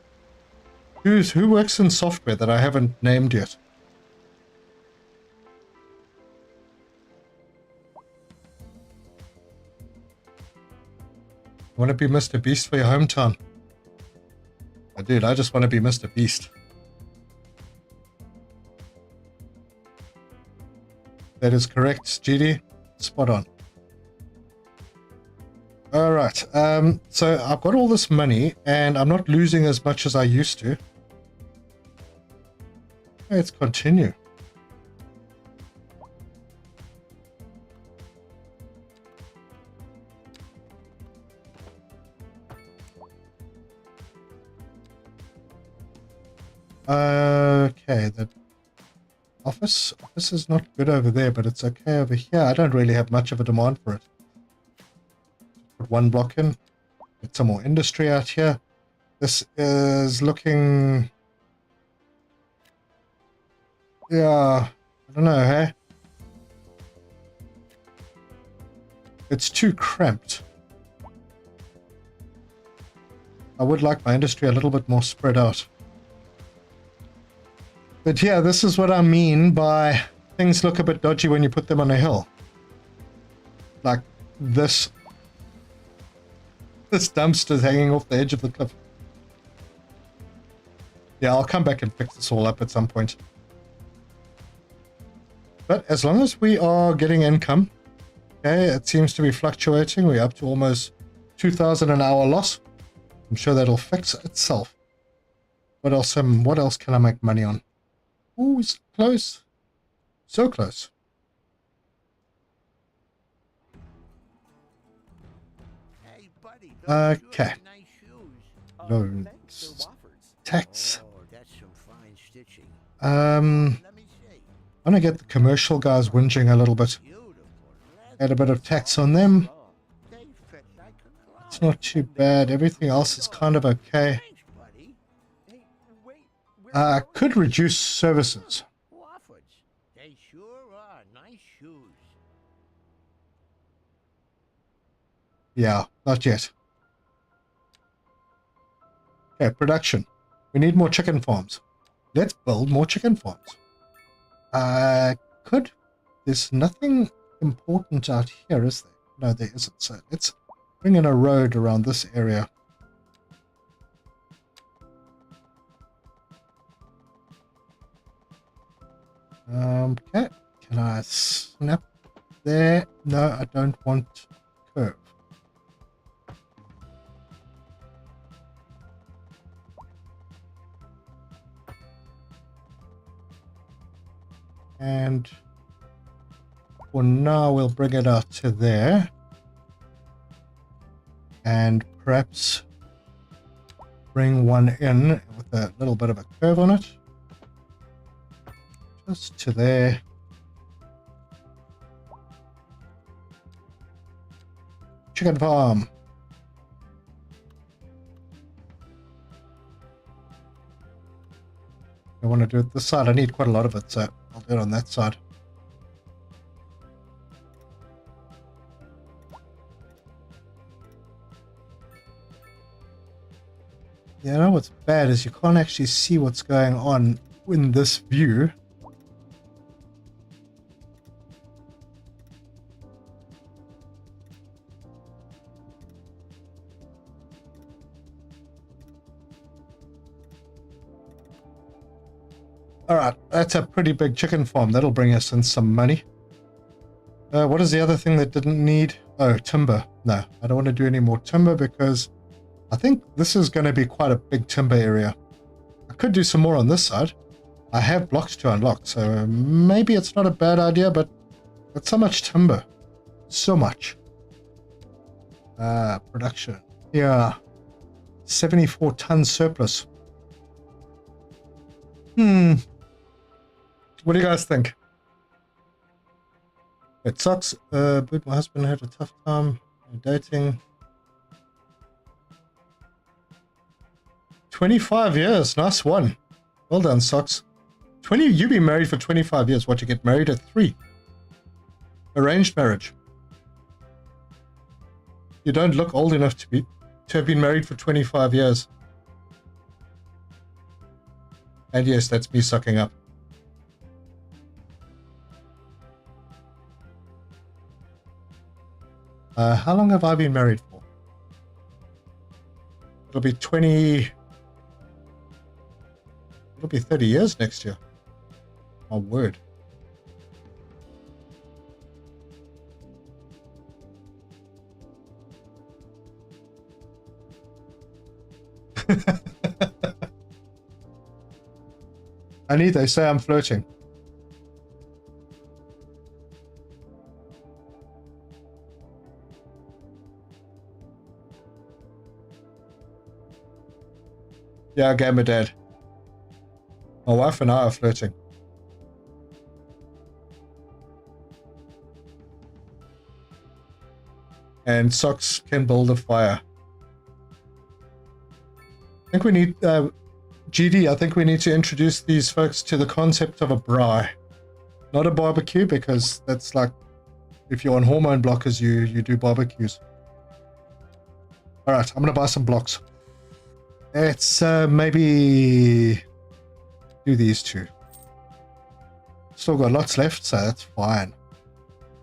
Who works in software that I haven't named yet? Want to be Mr. Beast for your hometown? Dude, I just want to be Mr. Beast. That is correct, GD. Spot on. Alright, so I've got all this money and I'm not losing as much as I used to. Let's continue. Okay, the office is not good over there, but it's okay over here. I don't really have much of a demand for it. Put one block in, get some more industry out here. This is looking Yeah, I don't know, hey? It's too cramped. I would like my industry a little bit more spread out. But yeah, this is what I mean by things look a bit dodgy when you put them on a hill. Like this. This dumpster's hanging off the edge of the cliff. Yeah, I'll come back and fix this all up at some point. But as long as we are getting income, okay, it seems to be fluctuating. We're up to almost 2,000 an hour loss. I'm sure that'll fix itself. What else can I make money on? Ooh, it's close. So close. Hey, buddy, those Okay. shoes are nice shoes. Loans. Thanks, they're Wofford's. Tax. Oh, that's some fine stitching. I Let me see. want to get the commercial guys whinging a little bit. Beautiful. Add a bit of tax on them. They fit like a glove. It's not too bad. Everything else is kind of okay. Thanks, buddy. Hey, wait. Where are I you going? could reduce services. Wofford's. They sure are nice shoes. Yeah, not yet. Okay, production. We need more chicken farms. Let's build more chicken farms. There's nothing important out here, is there? No, there isn't. So let's bring in a road around this area. Okay. Can I snap there? No, I don't want curve. And for now, we'll bring it out to there. And perhaps bring one in with a little bit of a curve on it. Just to there. Chicken farm. I want to do it this side. I need quite a lot of it, so I'll do it on that side. You know what's bad is you can't actually see what's going on in this view. Alright, that's a pretty big chicken farm. That'll bring us in some money. What is the other thing that didn't need? Oh, timber. No, I don't want to do any more timber because I think this is going to be quite a big timber area. I could do some more on this side. I have blocks to unlock, so maybe it's not a bad idea, but it's so much timber. So much. Production. Yeah. 74 ton surplus. What do you guys think? It sucks, but my husband had a tough time dating. 25 years, nice one. Well done, Socks. You've been married for 25 years. What, you get married at 3? Arranged marriage. You don't look old enough to have been married for 25 years. And yes, that's me sucking up. How long have I been married for? It'll be 30 years next year. My word. I need, they say I'm flirting. Yeah, gamer dad. My wife and I are flirting. And Socks can build a fire. I think we need GD, I think we need to introduce these folks to the concept of a braai. Not a barbecue, because that's like, if you're on hormone blockers, you do barbecues. All right, I'm going to buy some blocks. Let's maybe do these two. Still got lots left, so that's fine.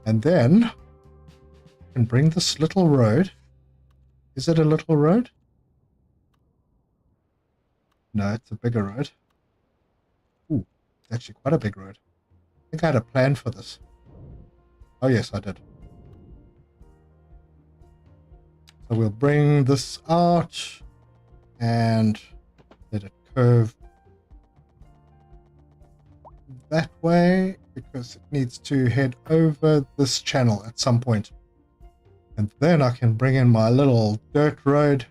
And then I can bring this little road. Is it a little road? No, it's a bigger road. Ooh, it's actually quite a big road. I think I had a plan for this. Oh yes, I did. So we'll bring this out and let it curve that way, because it needs to head over this channel at some point. And then I can bring in my little dirt road.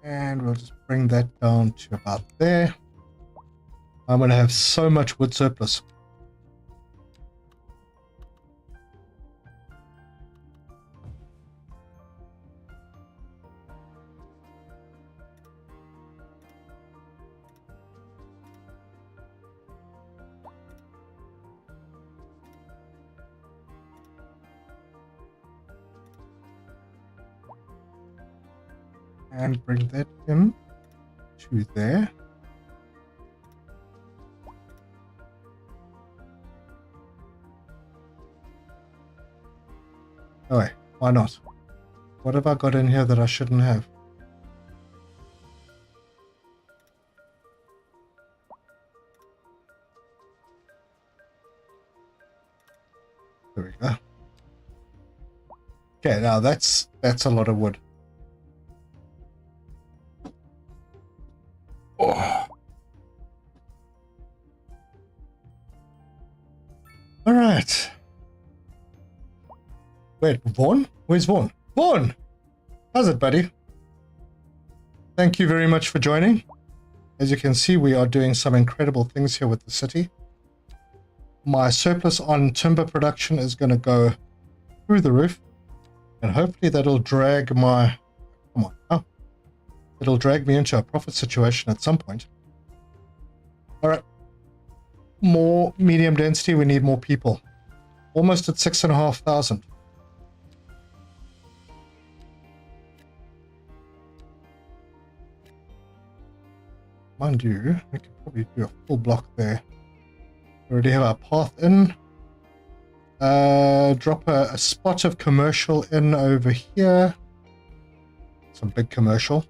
And we'll just bring that down to about there. I'm going to have so much wood surplus. And bring that in to there. Oh wait, why not? What have I got in here that I shouldn't have? There we go. Okay, now that's a lot of wood. Oh. All right. Wait, Vaughn? Where's Vaughn? Vaughn! How's it, buddy? Thank you very much for joining. As you can see, we are doing some incredible things here with the city. My surplus on timber production is going to go through the roof. And hopefully that'll drag my... Come on. Oh. It'll drag me into a profit situation at some point. All right. More medium density. We need more people. Almost at 6,500. Mind you, we could probably do a full block there. We already have our path in. Drop a spot of commercial in over here. Some big commercial.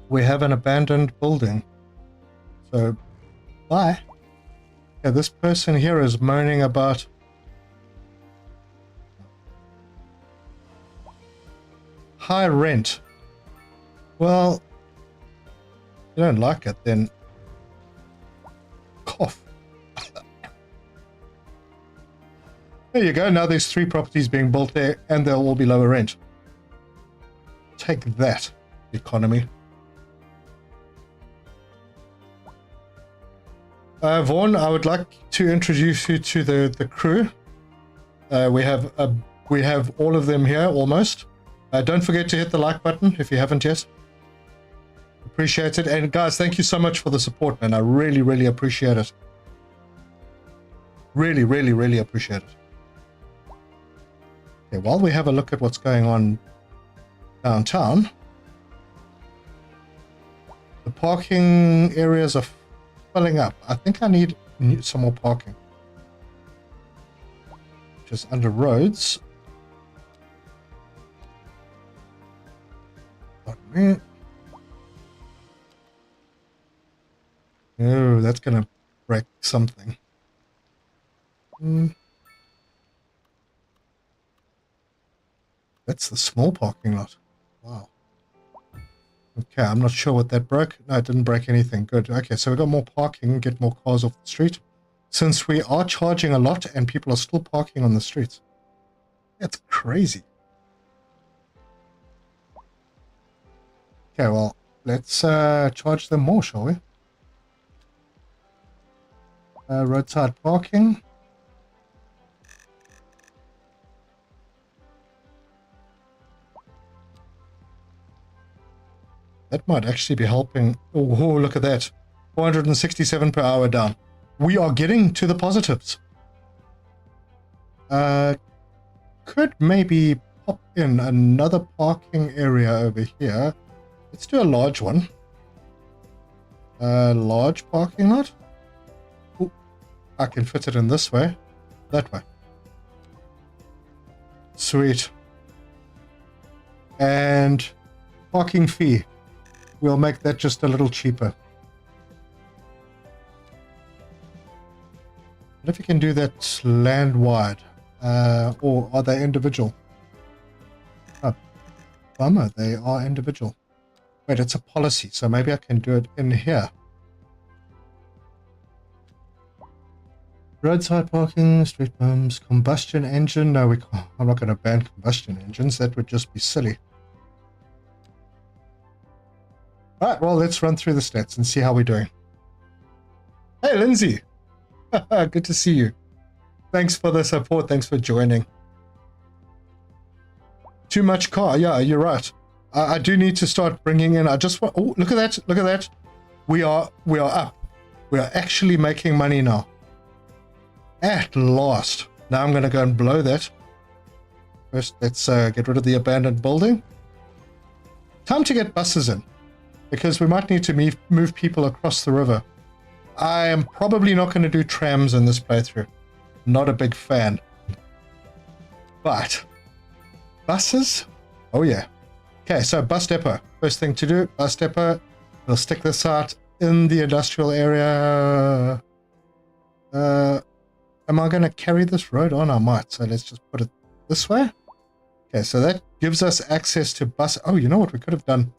We have an abandoned building. So, bye. Yeah, this person here is moaning about high rent. Well, if you don't like it, then cough. There you go. Now there's 3 properties being built there, and they'll all be lower rent. Take that, economy. Vaughn, I would like to introduce you to the crew. We have all of them here almost. Don't forget to hit the like button if you haven't yet. Appreciate it. And guys, thank you so much for the support, man. I really, really appreciate it. Really, really, really appreciate it. Okay, while we have a look at what's going on downtown, the parking areas are filling up. I think I need some more parking. Just under roads. Pardon me. Oh, that's gonna break something. That's the small parking lot. Wow. Okay, I'm not sure what that broke. No, it didn't break anything. Good. Okay, so we got more parking, get more cars off the street. Since we are charging a lot and people are still parking on the streets. That's crazy. Okay, well, let's charge them more, shall we? Roadside parking. That might actually be helping. Oh, look at that. 467 per hour down. We are getting to the positives. Could maybe pop in another parking area over here. Let's do a large one. Large parking lot. Ooh, I can fit it in this way. That way. Sweet. And parking fee. We'll make that just a little cheaper. What if you can do that land-wide? Or are they individual? Oh, bummer, they are individual. Wait, it's a policy, so maybe I can do it in here. Roadside parking, street bumps, combustion engine. No, we can't. I'm not going to ban combustion engines. That would just be silly. Alright, well, let's run through the stats and see how we're doing. Hey, Lindsay! Good to see you. Thanks for the support. Thanks for joining. Too much car. Yeah, you're right. I do need to start bringing in. I just want. Oh, look at that! Look at that! We are up. We are actually making money now. At last. Now I'm going to go and blow that. First, let's get rid of the abandoned building. Time to get buses in, because we might need to move people across the river. I am probably not going to do trams in this playthrough. Not a big fan. But buses? Oh yeah. Okay, so bus depot. First thing to do, bus depot. We'll stick this out in the industrial area. Am I going to carry this road on? I might. So let's just put it this way. Okay, so that gives us access to bus. Oh, you know what? We could have done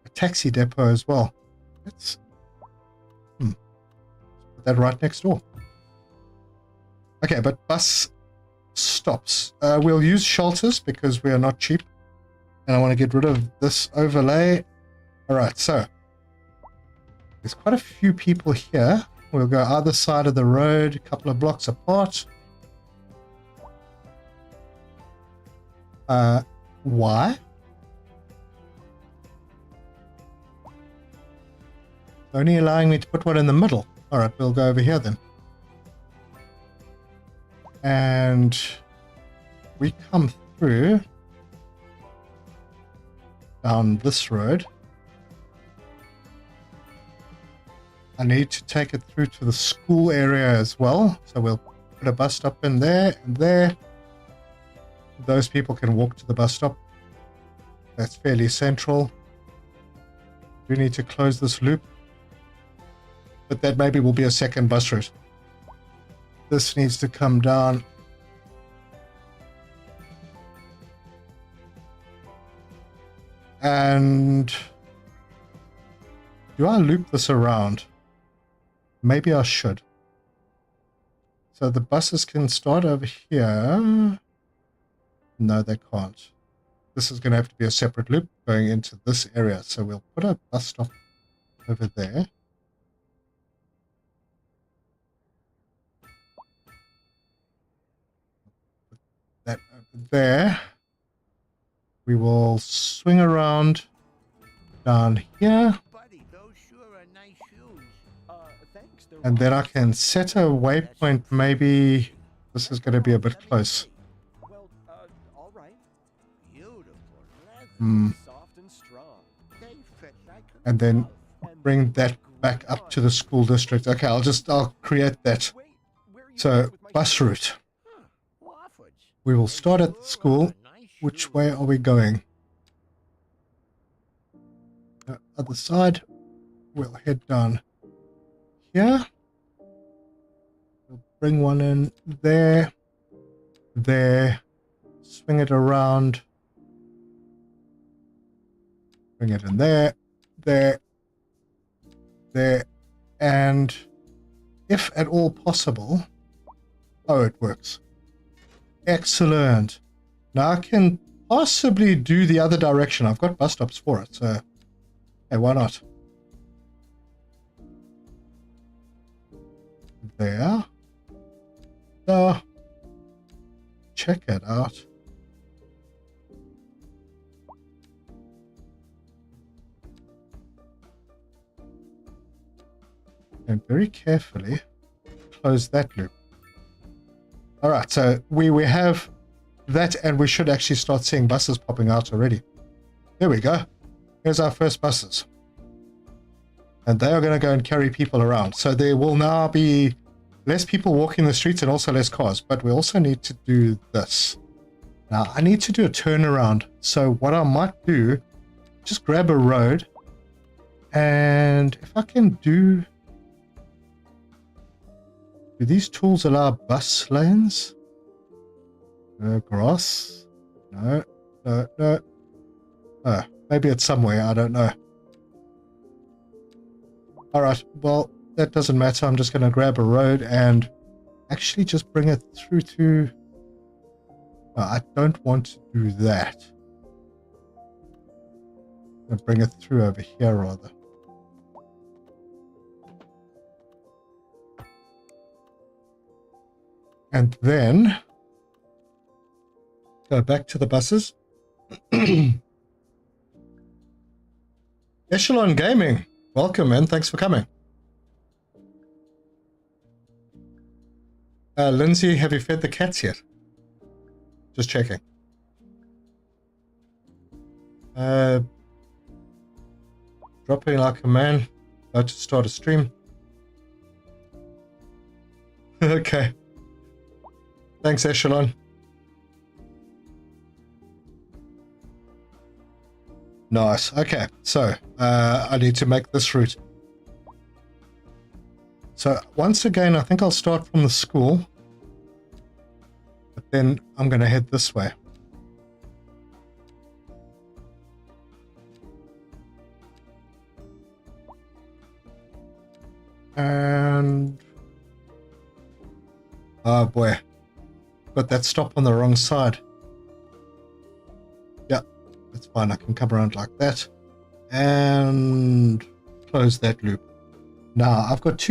a taxi depot as well. Let's put that right next door. Okay, but bus stops. We'll use shelters because we are not cheap. And I want to get rid of this overlay. All right, so there's quite a few people here. We'll go either side of the road, a couple of blocks apart. Why? Only allowing me to put one in the middle. All right, we'll go over here then. And we come through down this road. I need to take it through to the school area as well. So we'll put a bus stop in there and there. Those people can walk to the bus stop. That's fairly central. We need to close this loop. But that maybe will be a second bus route. This needs to come down. And do I loop this around? Maybe I should. So the buses can start over here. No, they can't. This is going to have to be a separate loop going into this area. So we'll put a bus stop over there. Put that over there. We will swing around down here. Buddy, those sure are nice shoes. Thanks. And then I can set a waypoint. Maybe this is going to be a bit close. Well, all right. Beautiful leather. Soft and strong. They fit like a And then glove. bring that back up to the school district. Okay, I'll create that. Wait, where are you So going with my bus route. Huh, Wofford's. We will start at the Sure school. are nice Which shoes. way are we going? The other side. We'll head down here. We'll bring one in there. There. Swing it around. Bring it in there. There. There. And if at all possible. Oh, it works. Excellent. Now I can possibly do the other direction. I've got bus stops for it, so hey, why not? there. So, check it out. And very carefully close that loop. All right, so we have that, and we should actually start seeing buses popping out already. There we go. Here's our first buses. And they are going to go and carry people around. So there will now be less people walking the streets and also less cars. But we also need to do this. Now, I need to do a turnaround. So what I might do, just grab a road. And if I can do these tools allow bus lanes? Grass? No. Oh, maybe it's somewhere, I don't know. Alright, well, that doesn't matter. I'm just going to grab a road and actually just bring it through to... No, I don't want to do that. I'm going to bring it through over here, rather. And then go back to the buses. Echelon Gaming, welcome, man. Thanks for coming. Lindsay, have you fed the cats yet? Just checking. Dropping like a man. About to start a stream. Okay. Thanks, Echelon. Nice. Okay, so I need to make this route. So once again, I think I'll start from the school, but then I'm going to head this way. And oh boy. Got that stop on the wrong side. Yeah, that's fine. I can come around like that and close that loop. Now I've got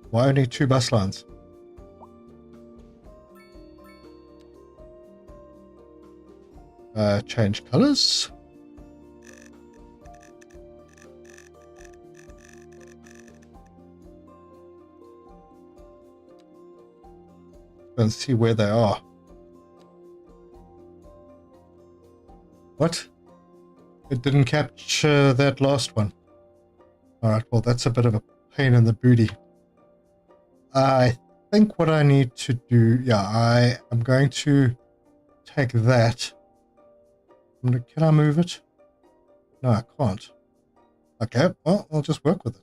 why only two bus lines? Change colors. And see where they are. What? It didn't capture that last one. Alright, well that's a bit of a pain in the booty. I think what I need to do, yeah, I am going to take that. Can I move it? No, I can't. Okay, well, I'll just work with it.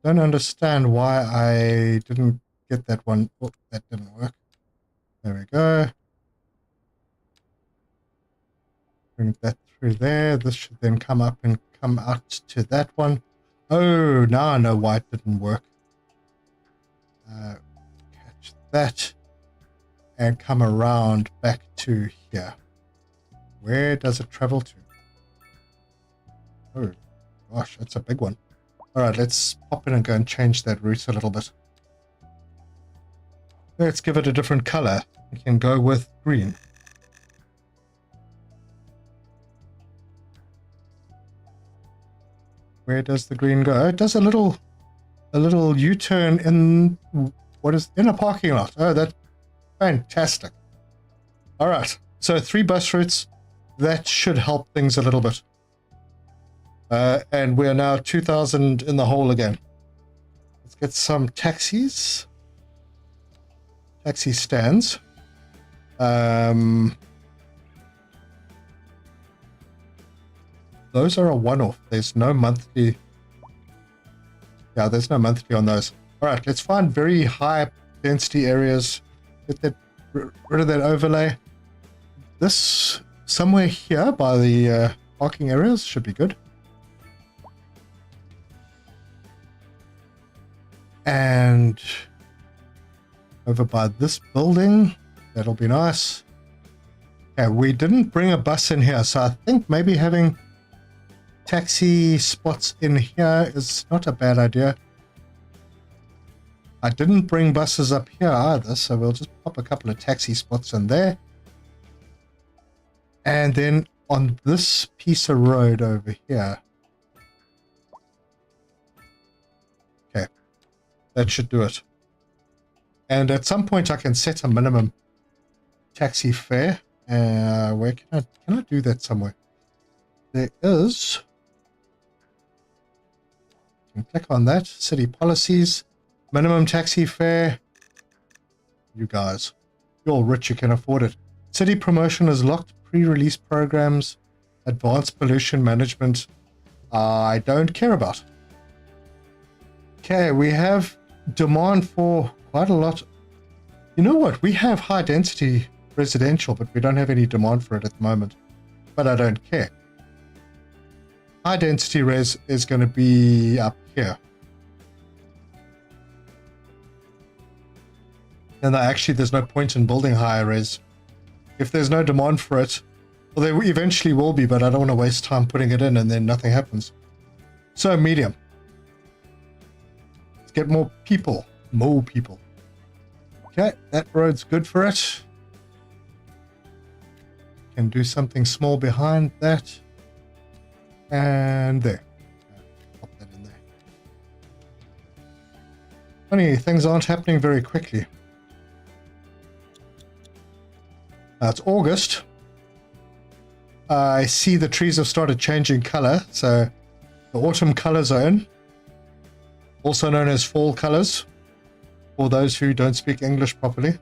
Don't understand why I didn't get that one. Oh, that didn't work. There we go. Bring that through there. This should then come up and come out to that one. Oh, now I know why it didn't work. Catch that and come around back to here. Where does it travel to? Oh, gosh, that's a big one. Alright, let's pop in and go and change that route a little bit. Let's give it a different color. We can go with green. Where does the green go? It does a little U-turn in in a parking lot. Oh, that's fantastic. Alright, so 3 bus routes. That should help things a little bit. And we are now 2,000 in the hole again. Let's get some taxis. Taxi stands. Those are a one-off. There's no monthly. Yeah, there's no monthly on those. All right, let's find very high density areas. Get rid of that overlay. This somewhere here by the parking areas should be good. And over by this building, that'll be nice. Okay, we didn't bring a bus in here, so I think maybe having taxi spots in here is not a bad idea. I didn't bring buses up here either, so we'll just pop a couple of taxi spots in there. And then on this piece of road over here. Okay, that should do it. And at some point I can set a minimum taxi fare. Where can I do that somewhere? There is. You can click on that. City policies. Minimum taxi fare. You guys. You're rich, you can afford it. City promotion is locked. Pre-release programs. Advanced pollution management. I don't care about. Okay, we have demand for quite a lot. You know what? We have high density residential, but we don't have any demand for it at the moment. But I don't care. High density res is going to be up here. And actually there's no point in building higher res. If there's no demand for it, well, there eventually will be, but I don't want to waste time putting it in and then nothing happens. So medium. Let's get more people. More people. Okay, that road's good for it. Can do something small behind that. And there. Pop that in there. Funny, things aren't happening very quickly. It's August. I see the trees have started changing color, so the autumn colors are in. Also known as fall colors, for those who don't speak English properly.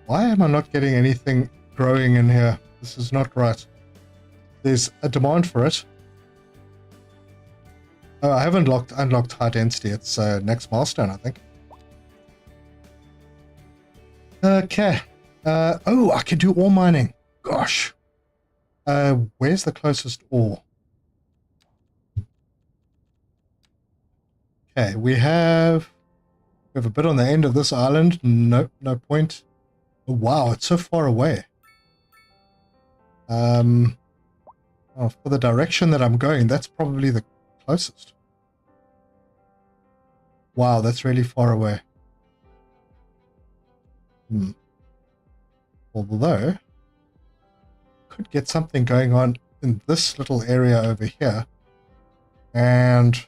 Why am I not getting anything growing in here? This is not right. There's a demand for it. Oh, I haven't unlocked high density. It's next milestone, I think. Okay. Oh, I can do ore mining. Gosh. Where's the closest ore? Okay, we have a bit on the end of this island. Nope, no point. Oh, wow, it's so far away. Oh, for the direction that I'm going, that's probably the closest. Wow, that's really far away. Although, could get something going on in this little area over here. And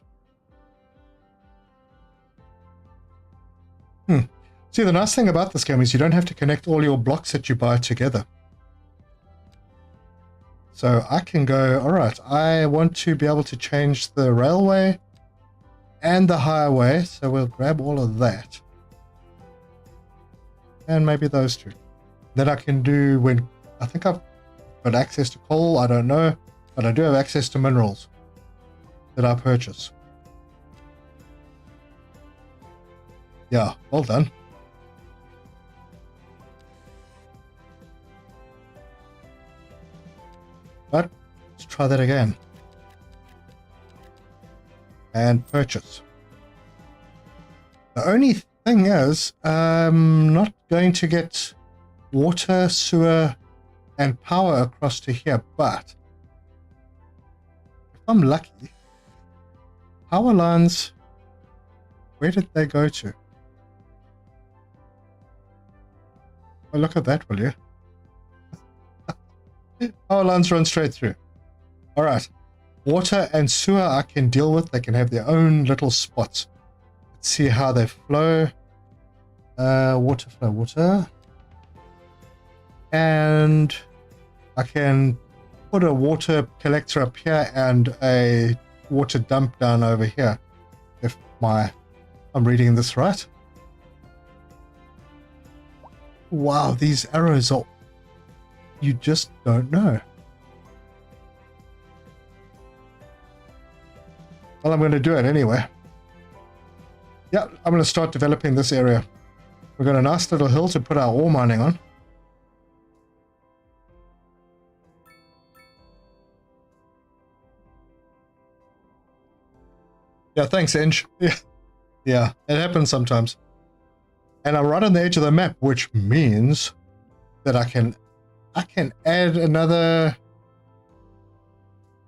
see, the nice thing about this game is you don't have to connect all your blocks that you buy together. So I can go, all right, I want to be able to change the railway and the highway. So we'll grab all of that. And maybe those two. Then I can do when, I think I've got access to coal, I don't know. But I do have access to minerals that I purchase. Yeah, well done. But let's try that again. And purchase. The only thing is, I'm not going to get water, sewer, and power across to here, but if I'm lucky, power lines, where did they go to? Oh, look at that, will you? Power lines run straight through. All right. Water and sewer I can deal with. They can have their own little spots. Let's see how they flow. Water flow, water. And I can put a water collector up here and a water dump down over here. If I'm reading this right. Wow, these arrows are... You just don't know. Well, I'm going to do it anyway. Yeah, I'm going to start developing this area. We've got a nice little hill to put our ore mining on. Yeah, thanks, Inge. Yeah, Yeah, it happens sometimes. And I'm right on the edge of the map, which means that I can add another.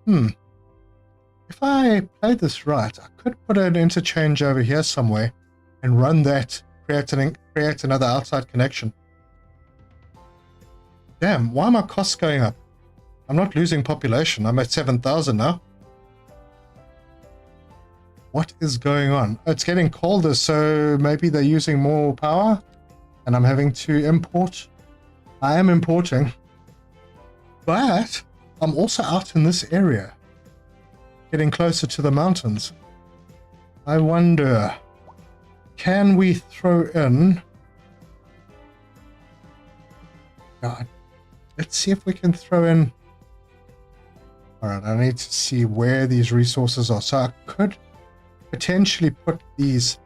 If I played this right, I could put an interchange over here somewhere and run that, create another outside connection. Damn, why are my costs going up? I'm not losing population. I'm at 7,000 now. What is going on? It's getting colder, so maybe they're using more power and I'm having to import. I am importing, but I'm also out in this area, getting closer to the mountains. I wonder, can we throw in... God, let's see if we can throw in... Alright, I need to see where these resources are. So I could potentially put these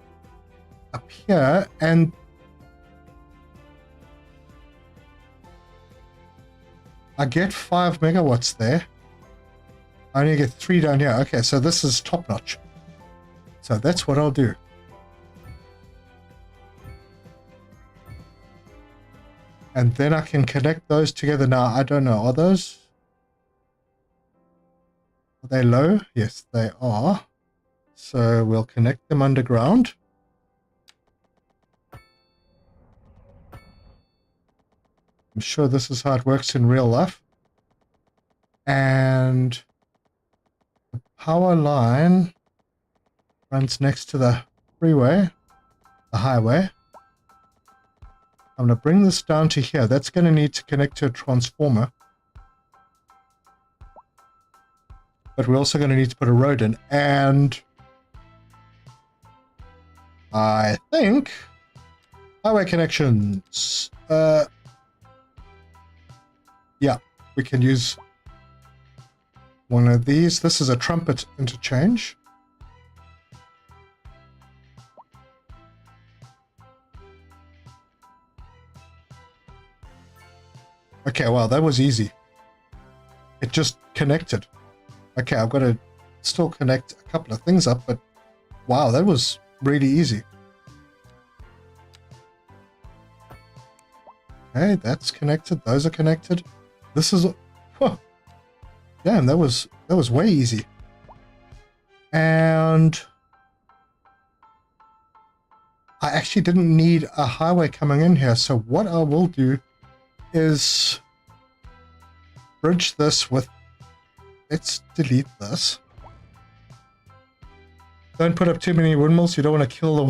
up here and... I get 5 megawatts there. I only get 3 down here. Okay, so this is top notch. So that's what I'll do. And then I can connect those together. Now, I don't know. Are they low? Yes, they are. So we'll connect them underground. I'm sure this is how it works in real life. And the power line runs next to the freeway, the highway. I'm going to bring this down to here. That's going to need to connect to a transformer. But we're also going to need to put a road in. And I think highway connections. Yeah, we can use one of these. This is a trumpet interchange. Okay, well, that was easy. It just connected. Okay, I've got to still connect a couple of things up, but wow, that was really easy. Okay, that's connected. Those are connected. This is... Whew, damn, that was way easy. And I actually didn't need a highway coming in here, so what I will do is bridge this with... Let's delete this. Don't put up too many windmills. You don't want to kill the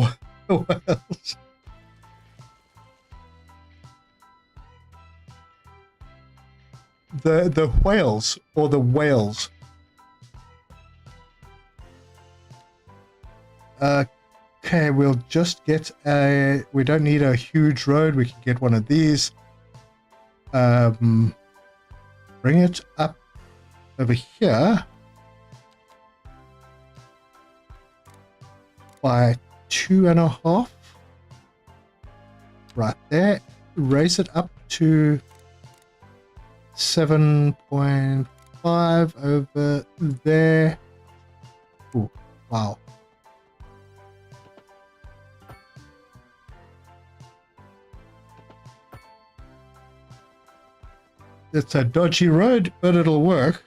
whales. The whales or the whales. Okay, we'll just get a... We don't need a huge road. We can get one of these. Bring it up over here by 2.5 right there. Raise it up to 7.5 over there. Oh, wow. It's a dodgy road, but it'll work.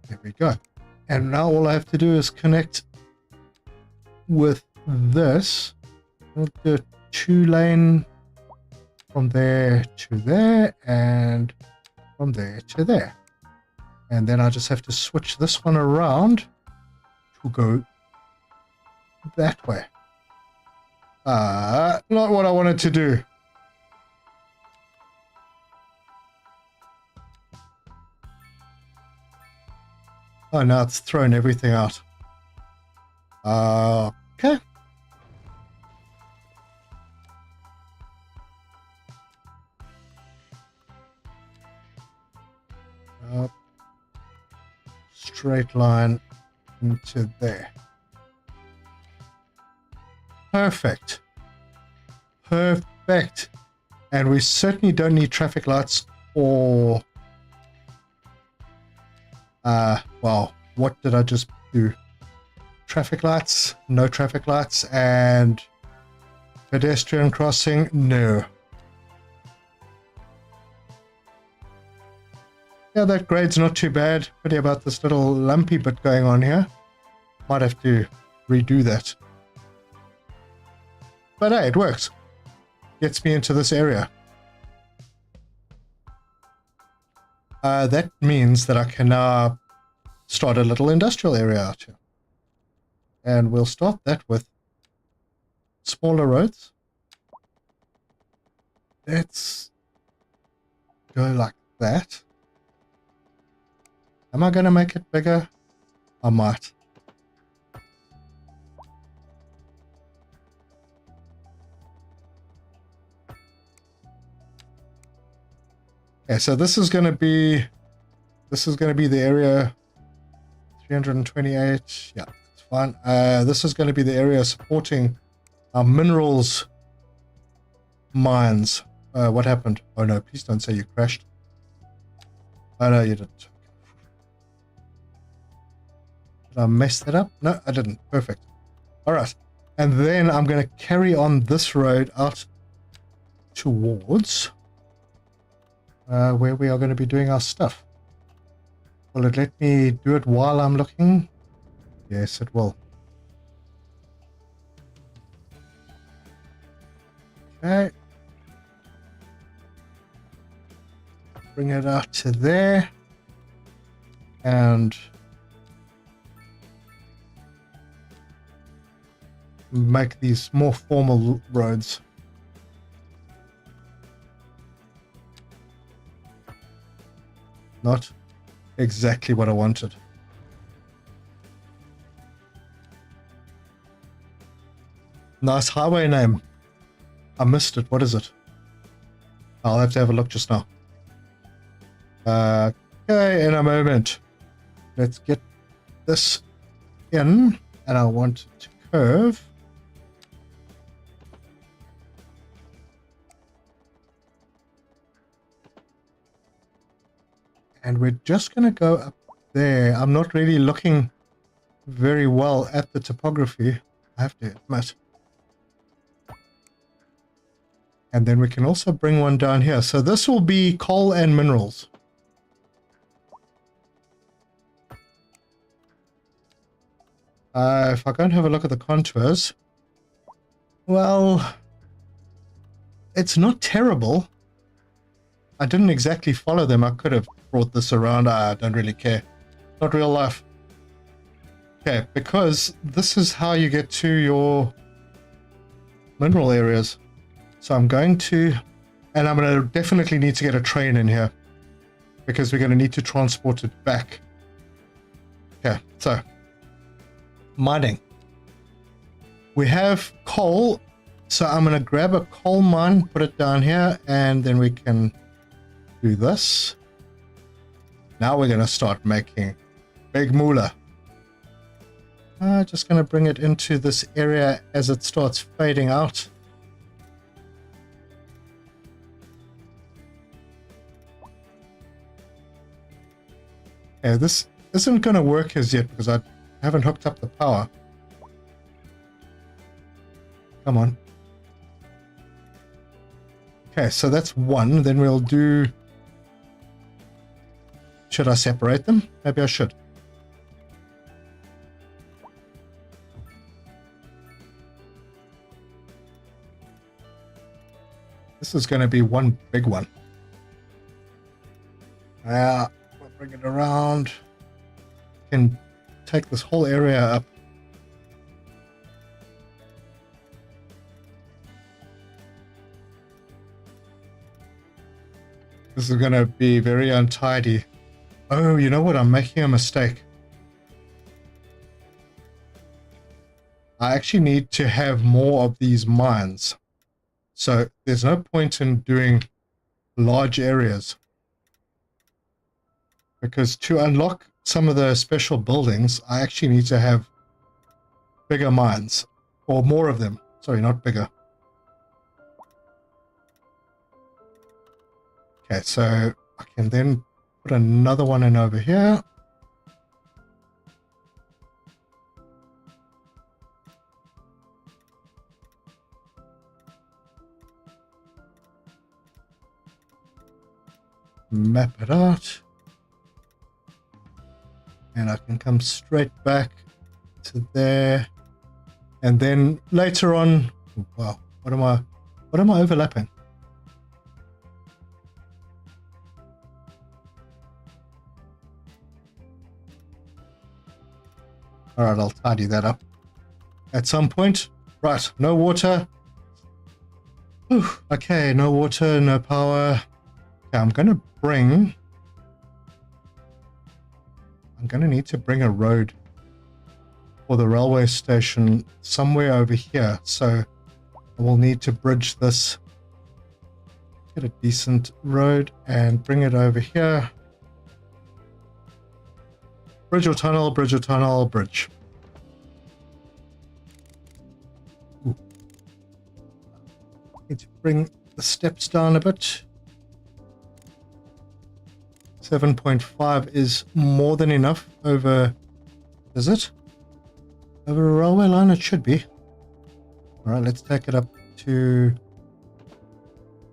There we go. And now all I have to do is connect with this. We'll do a 2-lane from there to there and from there to there. And then I just have to switch this one around to go that way. Not what I wanted to do. Oh, now it's thrown everything out. Okay. Straight line into there. Perfect. Perfect. And we certainly don't need traffic lights or well, what did I just do? Traffic lights, no traffic lights, and pedestrian crossing, no. Yeah, that grade's not too bad. Pity about this little lumpy bit going on here. Might have to redo that. But hey, it works. Gets me into this area. That means that I can now start a little industrial area out here. And we'll start that with smaller roads. Let's go like that. Am I going to make it bigger? I might. Okay, so this is going to be the area 328. Yeah, it's fine. This is going to be the area supporting our minerals mines. What happened? Oh no, please don't say you crashed. Oh no, you didn't. Did I mess that up? No, I didn't. Perfect. All right. And then I'm going to carry on this road out towards where we are going to be doing our stuff. Will it let me do it while I'm looking? Yes, it will. Okay. Bring it out to there. And make these more formal roads. Not exactly what I wanted. Nice highway name. I missed it. What is it? I'll have to have a look just now. Okay, in a moment. Let's get this in, and I want it to curve. And we're just going to go up there. I'm not really looking very well at the topography, I have to admit. And then we can also bring one down here. So this will be coal and minerals. If I go and have a look at the contours, well, it's not terrible. I didn't exactly follow them. I could have brought this around. I don't really care. Not real life. Okay, because this is how you get to your mineral areas. So I'm going to, and I'm going to definitely need to get a train in here because we're going to need to transport it back. Okay, so mining. We have coal, so I'm going to grab a coal mine, put it down here, and then we can do this. Now we're going to start making big moolah. Just going to bring it into this area as it starts fading out. Yeah, this isn't going to work as yet because I haven't hooked up the power. Come on. Okay, so that's one. Then we'll do... Should I separate them? Maybe I should. This is going to be one big one. We'll bring it around. Can take this whole area up. This is going to be very untidy. Oh, you know what? I'm making a mistake. I actually need to have more of these mines. So there's no point in doing large areas. Because to unlock some of the special buildings, I actually need to have bigger mines. Or more of them. Sorry, not bigger. Okay, so I can then put another one in over here. map it out. And I can come straight back to there. And then later on, wow, what am I overlapping? All right, I'll tidy that up at some point. Right, no water. Whew, okay, no water, no power. Okay, I'm going to need to bring a road for the railway station somewhere over here. So I will need to bridge this, get a decent road and bring it over here. Bridge or tunnel, bridge or tunnel, bridge. Ooh. Need to bring the steps down a bit. 7.5 is more than enough over, is it? Over a railway line, it should be. All right, let's take it up to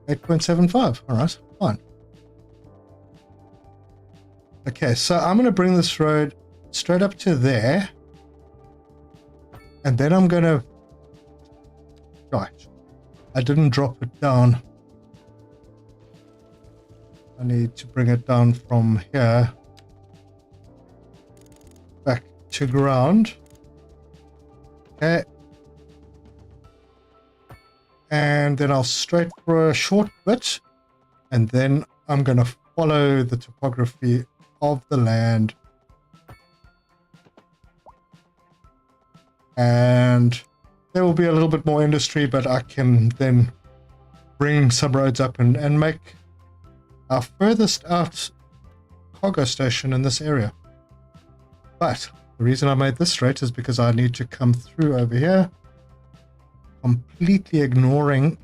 8.75. All right, fine. Okay, so I'm going to bring this road straight up to there. And then I'm going to... Right. I didn't drop it down. I need to bring it down from here. Back to ground. Okay. And then I'll straight for a short bit. And then I'm going to follow the topography of the land, and there will be a little bit more industry, but I can then bring some roads up and make our furthest out cargo station in this area. But the reason I made this straight is because I need to come through over here, completely ignoring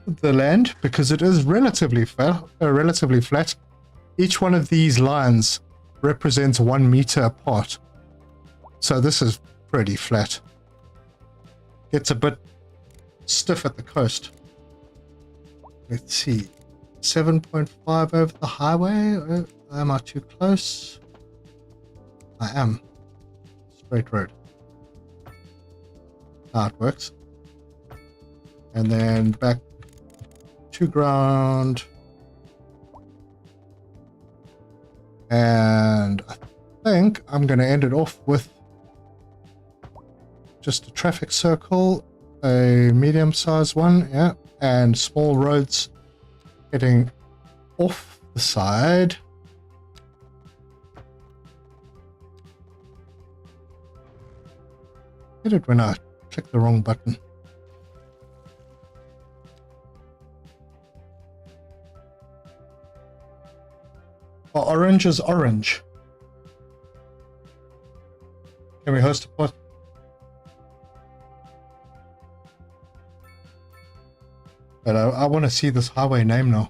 the land because it is relatively flat. Each one of these lines represents 1 meter apart. So this is pretty flat. Gets a bit stiff at the coast. Let's see. 7.5 over the highway. Am I too close? I am. Straight road. How it works. And then back to ground. And I think I'm going to end it off with just a traffic circle, a medium-sized one, yeah, and small roads getting off the side. Hit it when I click the wrong button. Oh, orange is orange. Can we host a pot? But I want to see this highway name now.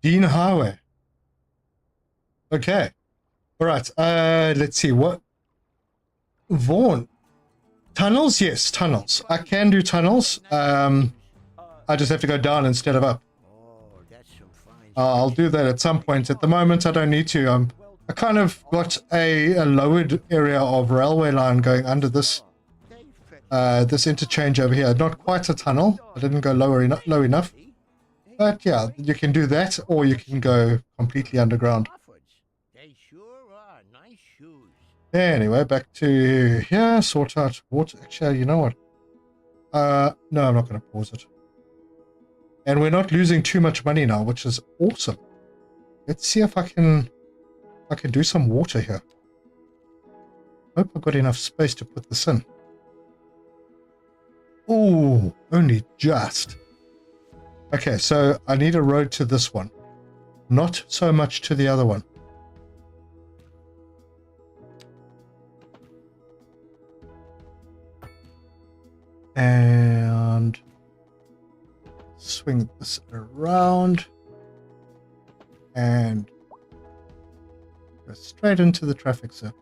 Dean Highway. Okay. All right. Let's see. What? Vaughan. Tunnels? Yes, tunnels. I can do tunnels. I just have to go down instead of up. I'll do that at some point. At the moment, I don't need to. I kind of got a lowered area of railway line going under this this interchange over here. Not quite a tunnel. I didn't go low enough. But yeah, you can do that, or you can go completely underground. Anyway, back to here. Sort out water. Actually, you know what? No, I'm not going to pause it. And we're not losing too much money now, which is awesome. Let's see if I can do some water here. Hope I've got enough space to put this in. Oh, only just. Okay, so I need a road to this one. Not so much to the other one. And swing this around and go straight into the traffic circle.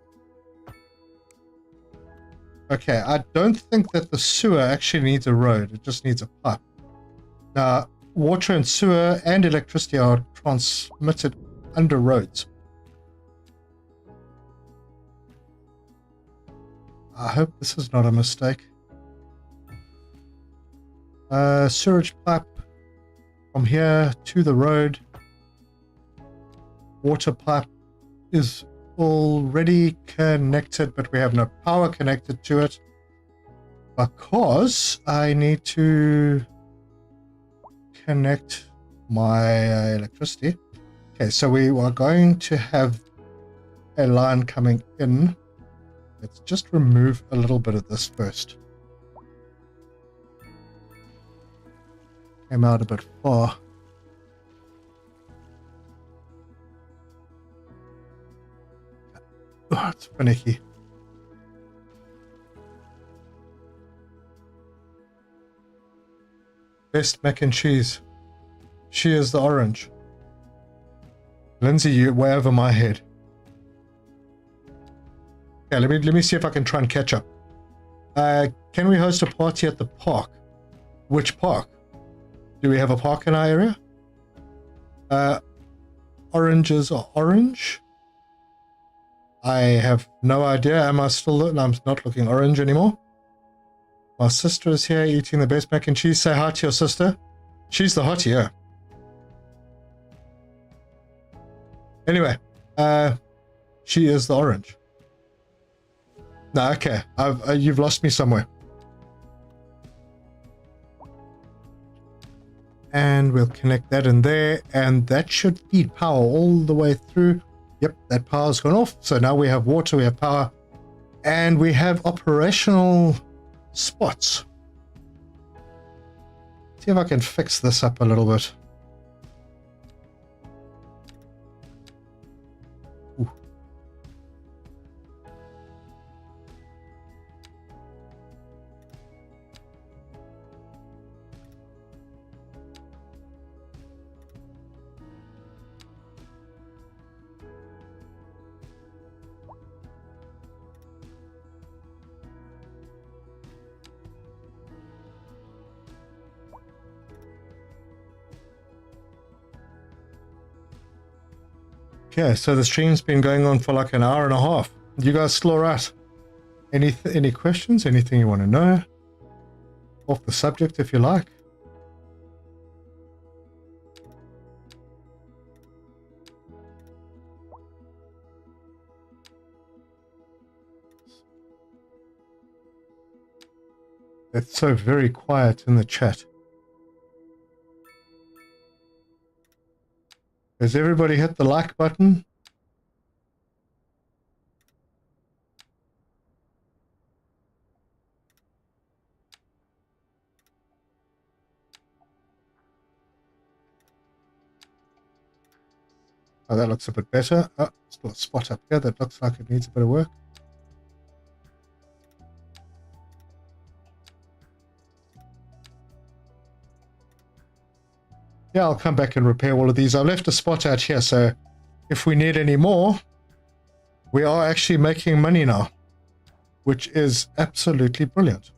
Okay, I don't think that the sewer actually needs a road. It just needs a pipe. Now, water and sewer and electricity are transmitted under roads. I hope this is not a mistake. Sewage pipe from here to the road. Water pipe is already connected, but we have no power connected to it because I need to connect my electricity. Okay, so we are going to have a line coming in. Let's just remove a little bit of this first. Came out a bit far. Oh, it's finicky. Best mac and cheese. She is the orange. Lindsay, you're way over my head. Yeah, let me see if I can try and catch up. Can we host a party at the park? Which park? Do we have a park in our area? Oranges are orange. I have no idea. Am I still? No, I'm not looking orange anymore. My sister is here eating the best mac and cheese. Say hi to your sister. She's the hottie, yeah. Anyway, she is the orange. No, okay. You've lost me somewhere. And we'll connect that in there, and that should feed power all the way through. Yep, that power's gone off. So now we have water, we have power, and we have operational spots. See if I can fix this up a little bit. Ooh. Okay, so the stream's been going on for like an hour and a half. You guys still alright? Any questions? Anything you want to know? Off the subject, if you like. It's so very quiet in the chat. Has everybody hit the like button? Oh, that looks a bit better. Oh, still a spot up here that looks like it needs a bit of work. Yeah, I'll come back and repair all of these. I left a spot out here, so if we need any more, we are actually making money now, which is absolutely brilliant.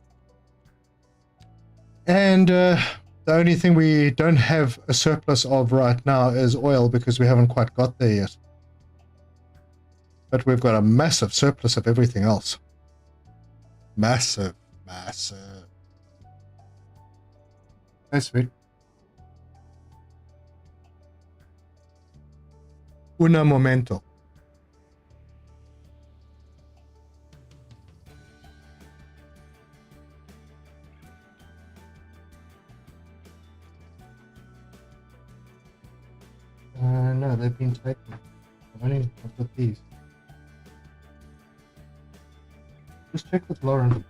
And the only thing we don't have a surplus of right now is oil, because we haven't quite got there yet. But we've got a massive surplus of everything else. Massive, massive. That's sweet. Un momento. No, they've been taken. I've got these. Just check with Lauren.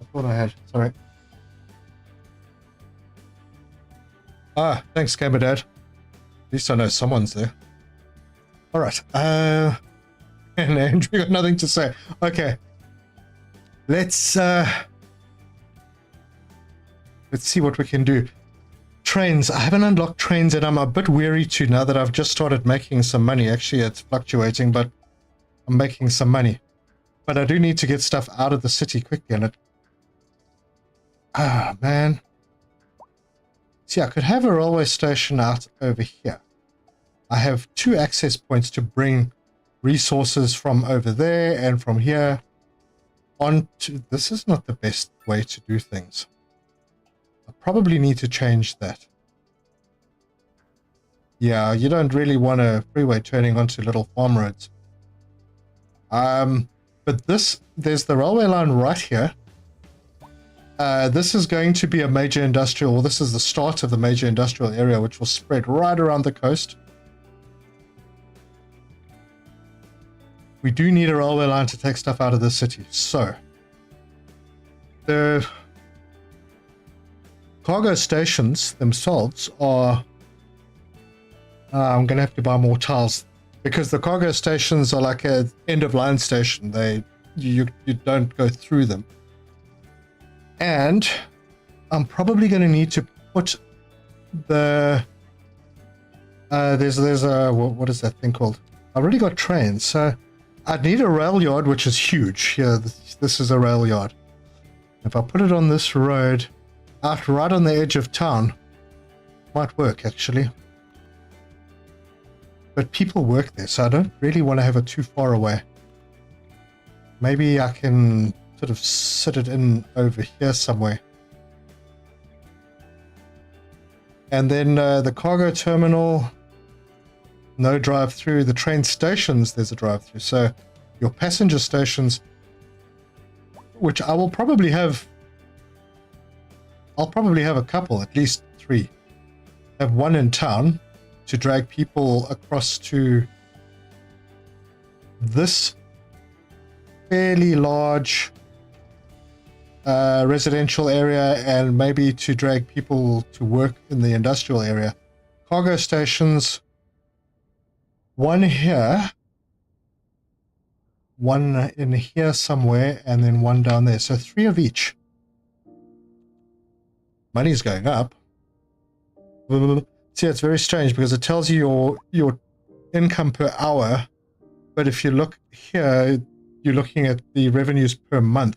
I thought I had. Sorry. Ah, thanks, Gamer Dad. At least I know someone's there. All right. And Andrew got nothing to say. Okay. Let's see what we can do. Trains. I haven't unlocked trains, and I'm a bit weary too now that I've just started making some money. Actually, it's fluctuating, but I'm making some money. But I do need to get stuff out of the city quickly, and man. See, I could have a railway station out over here. I have 2 access points to bring resources from over there and from here onto... This is not the best way to do things. I probably need to change that. Yeah, you don't really want a freeway turning onto little farm roads. But there's the railway line right here. This is going to be a major industrial, this is the start of the major industrial area, which will spread right around the coast. We do need a railway line to take stuff out of the city. So, the cargo stations themselves are... I'm going to have to buy more tiles, because the cargo stations are like a end-of-line station. You don't go through them. And I'm probably going to need to put the... there's a... What is that thing called? I've already got trains, so I'd need a rail yard, which is huge. Yeah, this is a rail yard. If I put it on this road, out right on the edge of town, might work, actually. But people work there, so I don't really want to have it too far away. Maybe I can sort of sit it in over here somewhere. And then the cargo terminal, no drive-through. The train stations, there's a drive-through. So your passenger stations, which I will probably have... I'll probably have a couple, at least 3. I have one in town to drag people across to this fairly large residential area, and maybe to drag people to work in the industrial area. Cargo stations, one here, one in here somewhere, and then one down there. So 3 of each. Money's going up. See, it's very strange because it tells you your income per hour, but if you look here, you're looking at the revenues per month.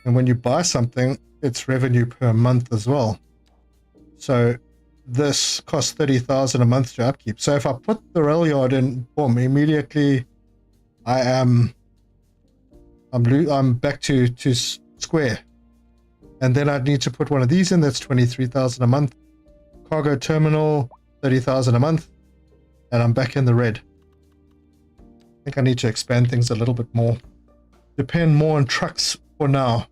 And when you buy something, it's revenue per month as well. So this costs 30,000 a month to upkeep. So if I put the rail yard in, boom, immediately I'm back to square. And then I'd need to put one of these in. That's 23,000 a month. Cargo terminal, 30,000 a month, and I'm back in the red. I think I need to expand things a little bit more. Depend more on trucks for now,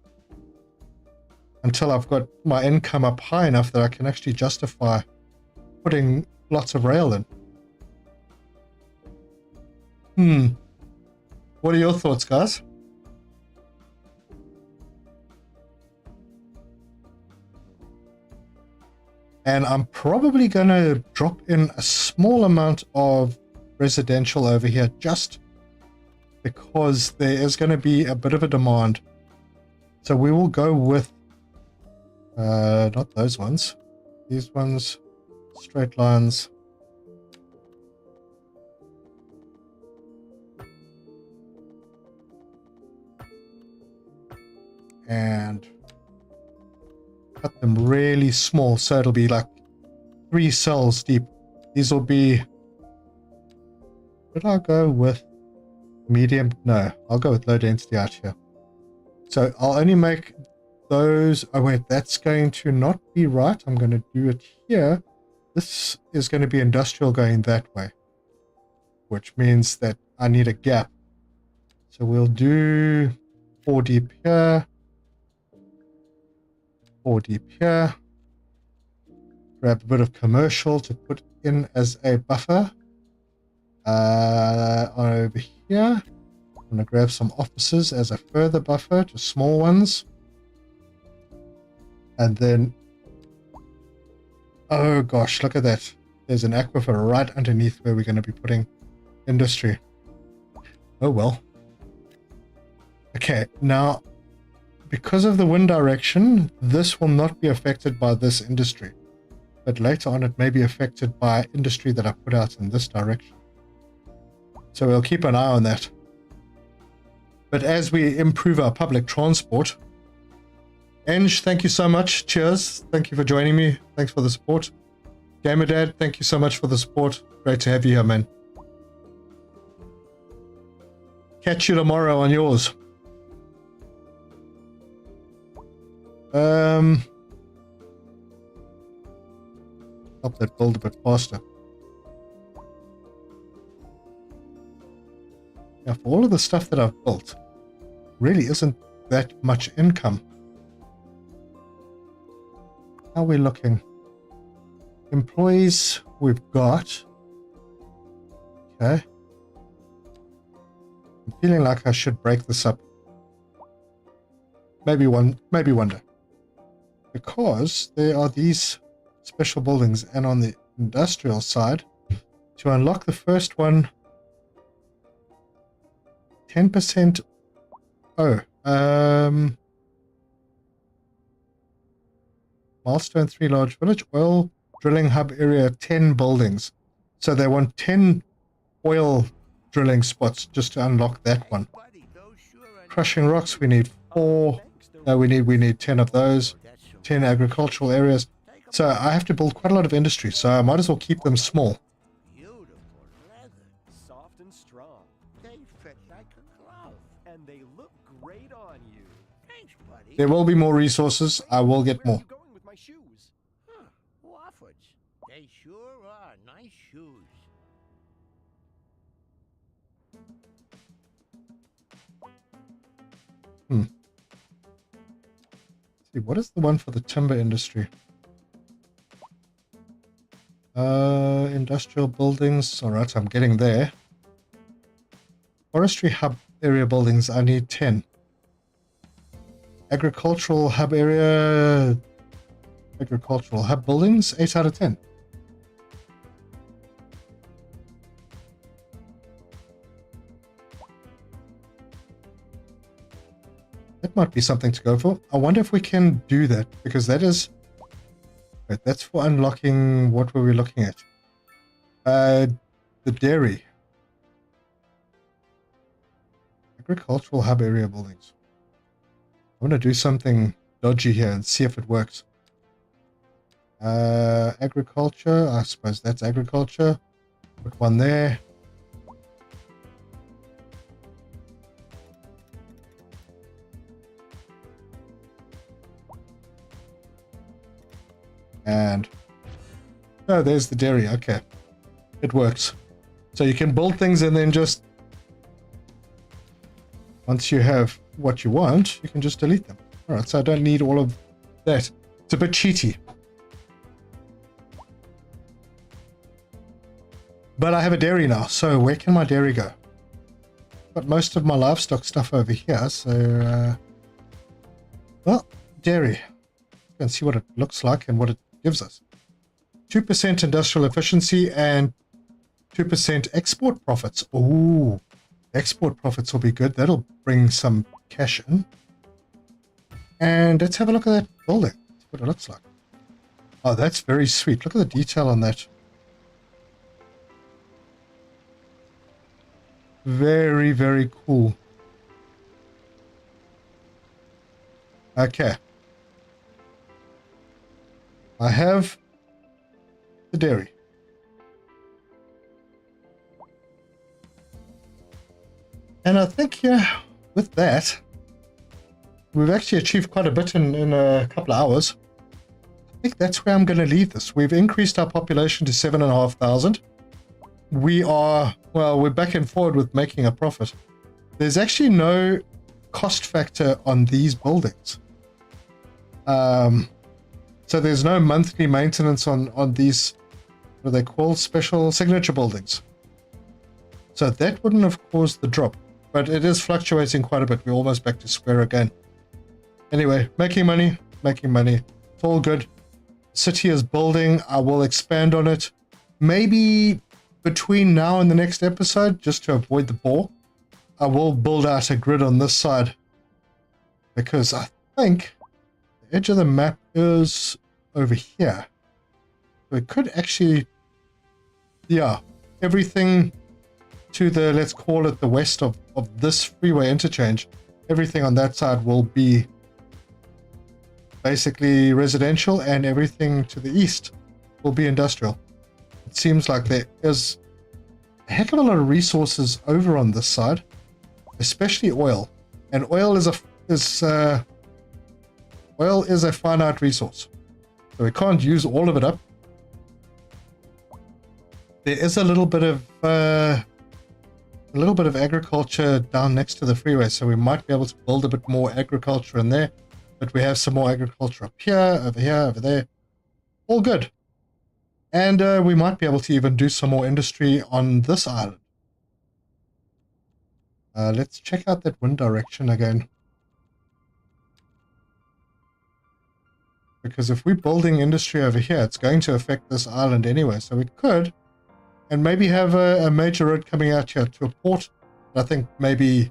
until I've got my income up high enough that I can actually justify putting lots of rail in. What are your thoughts, guys? And I'm probably going to drop in a small amount of residential over here, just because there is going to be a bit of a demand. So we will go with not those ones, these ones, straight lines. And cut them really small, so it'll be like 3 cells deep. These will be... Should I go with medium? No, I'll go with low density out here. So I'll only make those... Oh wait, that's going to not be right. I'm going to do it here. This is going to be industrial going that way, which means that I need a gap. So we'll do 4 deep here, 4 deep here. Grab a bit of commercial to put in as a buffer. Over here, I'm going to grab some offices as a further buffer, just small ones. And then, oh gosh, look at that. There's an aquifer right underneath where we're going to be putting industry. Oh well. Okay, now, because of the wind direction, this will not be affected by this industry. But later on, it may be affected by industry that I put out in this direction. So we'll keep an eye on that. But as we improve our public transport, Eng, thank you so much. Cheers. Thank you for joining me. Thanks for the support. Gamer Dad, thank you so much for the support. Great to have you here, man. Catch you tomorrow on yours. Help that build a bit faster. Yeah, for all of the stuff that I've built, really isn't that much income. How are we looking? Employees we've got. Okay. I'm feeling like I should break this up. Maybe one day. Because there are these special buildings, and on the industrial side, to unlock the first one, 10%. Milestone 3 large village, oil drilling hub area, 10 buildings. So they want 10 oil drilling spots just to unlock that one. Crushing rocks, we need 4. No, we need 10 of those. 10 agricultural areas. So I have to build quite a lot of industry, so I might as well keep them small. Beautiful leather. Soft and strong. They fit like a glove. And they look great on you. Thanks, buddy. There will be more resources. I will get Where are more. you going with my shoes? Huh. Wofford's. They sure are nice shoes. See, what is the one for the timber industry? Industrial buildings. All right, I'm getting there. Forestry hub area buildings, I need 10. Agricultural hub area. Agricultural hub buildings, 8 out of 10. That might be something to go for. I wonder if we can do that, because that is... Wait, that's for unlocking... What were we looking at? The dairy. Agricultural hub area buildings. I want to do something dodgy here and see if it works. Agriculture. I suppose that's agriculture. Put one there. And oh, there's the dairy. Okay, it works. So you can build things and then just once you have what you want, you can just delete them. All right, so I don't need all of that. It's a bit cheaty, but I have a dairy now. So where can my dairy go? Got most of my livestock stuff over here. So well, dairy. Go and see what it looks like and what it gives us. 2% industrial efficiency and 2% export profits. Ooh, export profits will be good. That'll bring some cash in. And let's have a look at that building. See what it looks like. Oh, that's very sweet. Look at the detail on that. Very, very cool. Okay. I have the dairy. And I think, yeah, with that, we've actually achieved quite a bit in a couple of hours. I think that's where I'm going to leave this. We've increased our population to 7,500. We are, well, we're back and forward with making a profit. There's actually no cost factor on these buildings. So there's no monthly maintenance on these, what are they called, special signature buildings. So that wouldn't have caused the drop, but it is fluctuating quite a bit. We're almost back to square again. Anyway, making money. It's all good. City is building. I will expand on it. Maybe between now and the next episode, just to avoid the bore, I will build out a grid on this side, because I think the edge of the map is over here. So it could actually, yeah, everything to the, let's call it the west of this freeway interchange, everything on that side will be basically residential, and everything to the east will be industrial. It seems like there is a heck of a lot of resources over on this side, especially oil. And oil is a finite resource, so we can't use all of it up. There is a little bit of agriculture down next to the freeway, so we might be able to build a bit more agriculture in there. But we have some more agriculture up here, over there. All good. And we might be able to even do some more industry on this island. Let's check out that wind direction again. Because if we're building industry over here, it's going to affect this island anyway. So we could, and maybe have a major road coming out here to a port. I think maybe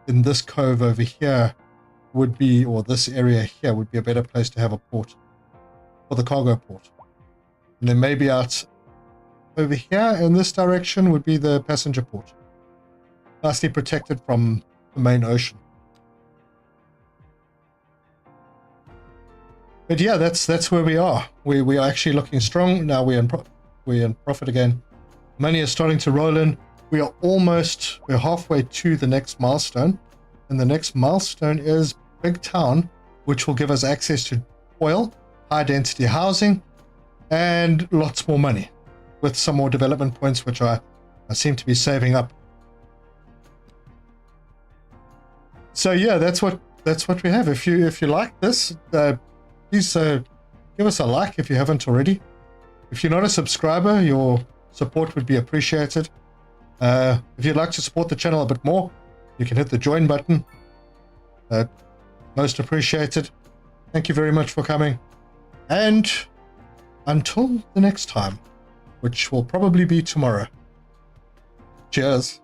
in this cove over here would be, or this area here would be a better place to have a port for the cargo port. And then maybe out over here in this direction would be the passenger port, nicely protected from the main ocean. But yeah, that's where we are. We are actually looking strong now. We're in profit again. Money is starting to roll in. We're halfway to the next milestone, and the next milestone is Big Town, which will give us access to oil, high density housing, and lots more money, with some more development points, which I seem to be saving up. So yeah, that's what we have. If you like this, please give us a like if you haven't already. If you're not a subscriber, your support would be appreciated. If you'd like to support the channel a bit more, you can hit the join button. Most appreciated. Thank you very much for coming. And until the next time, which will probably be tomorrow. Cheers.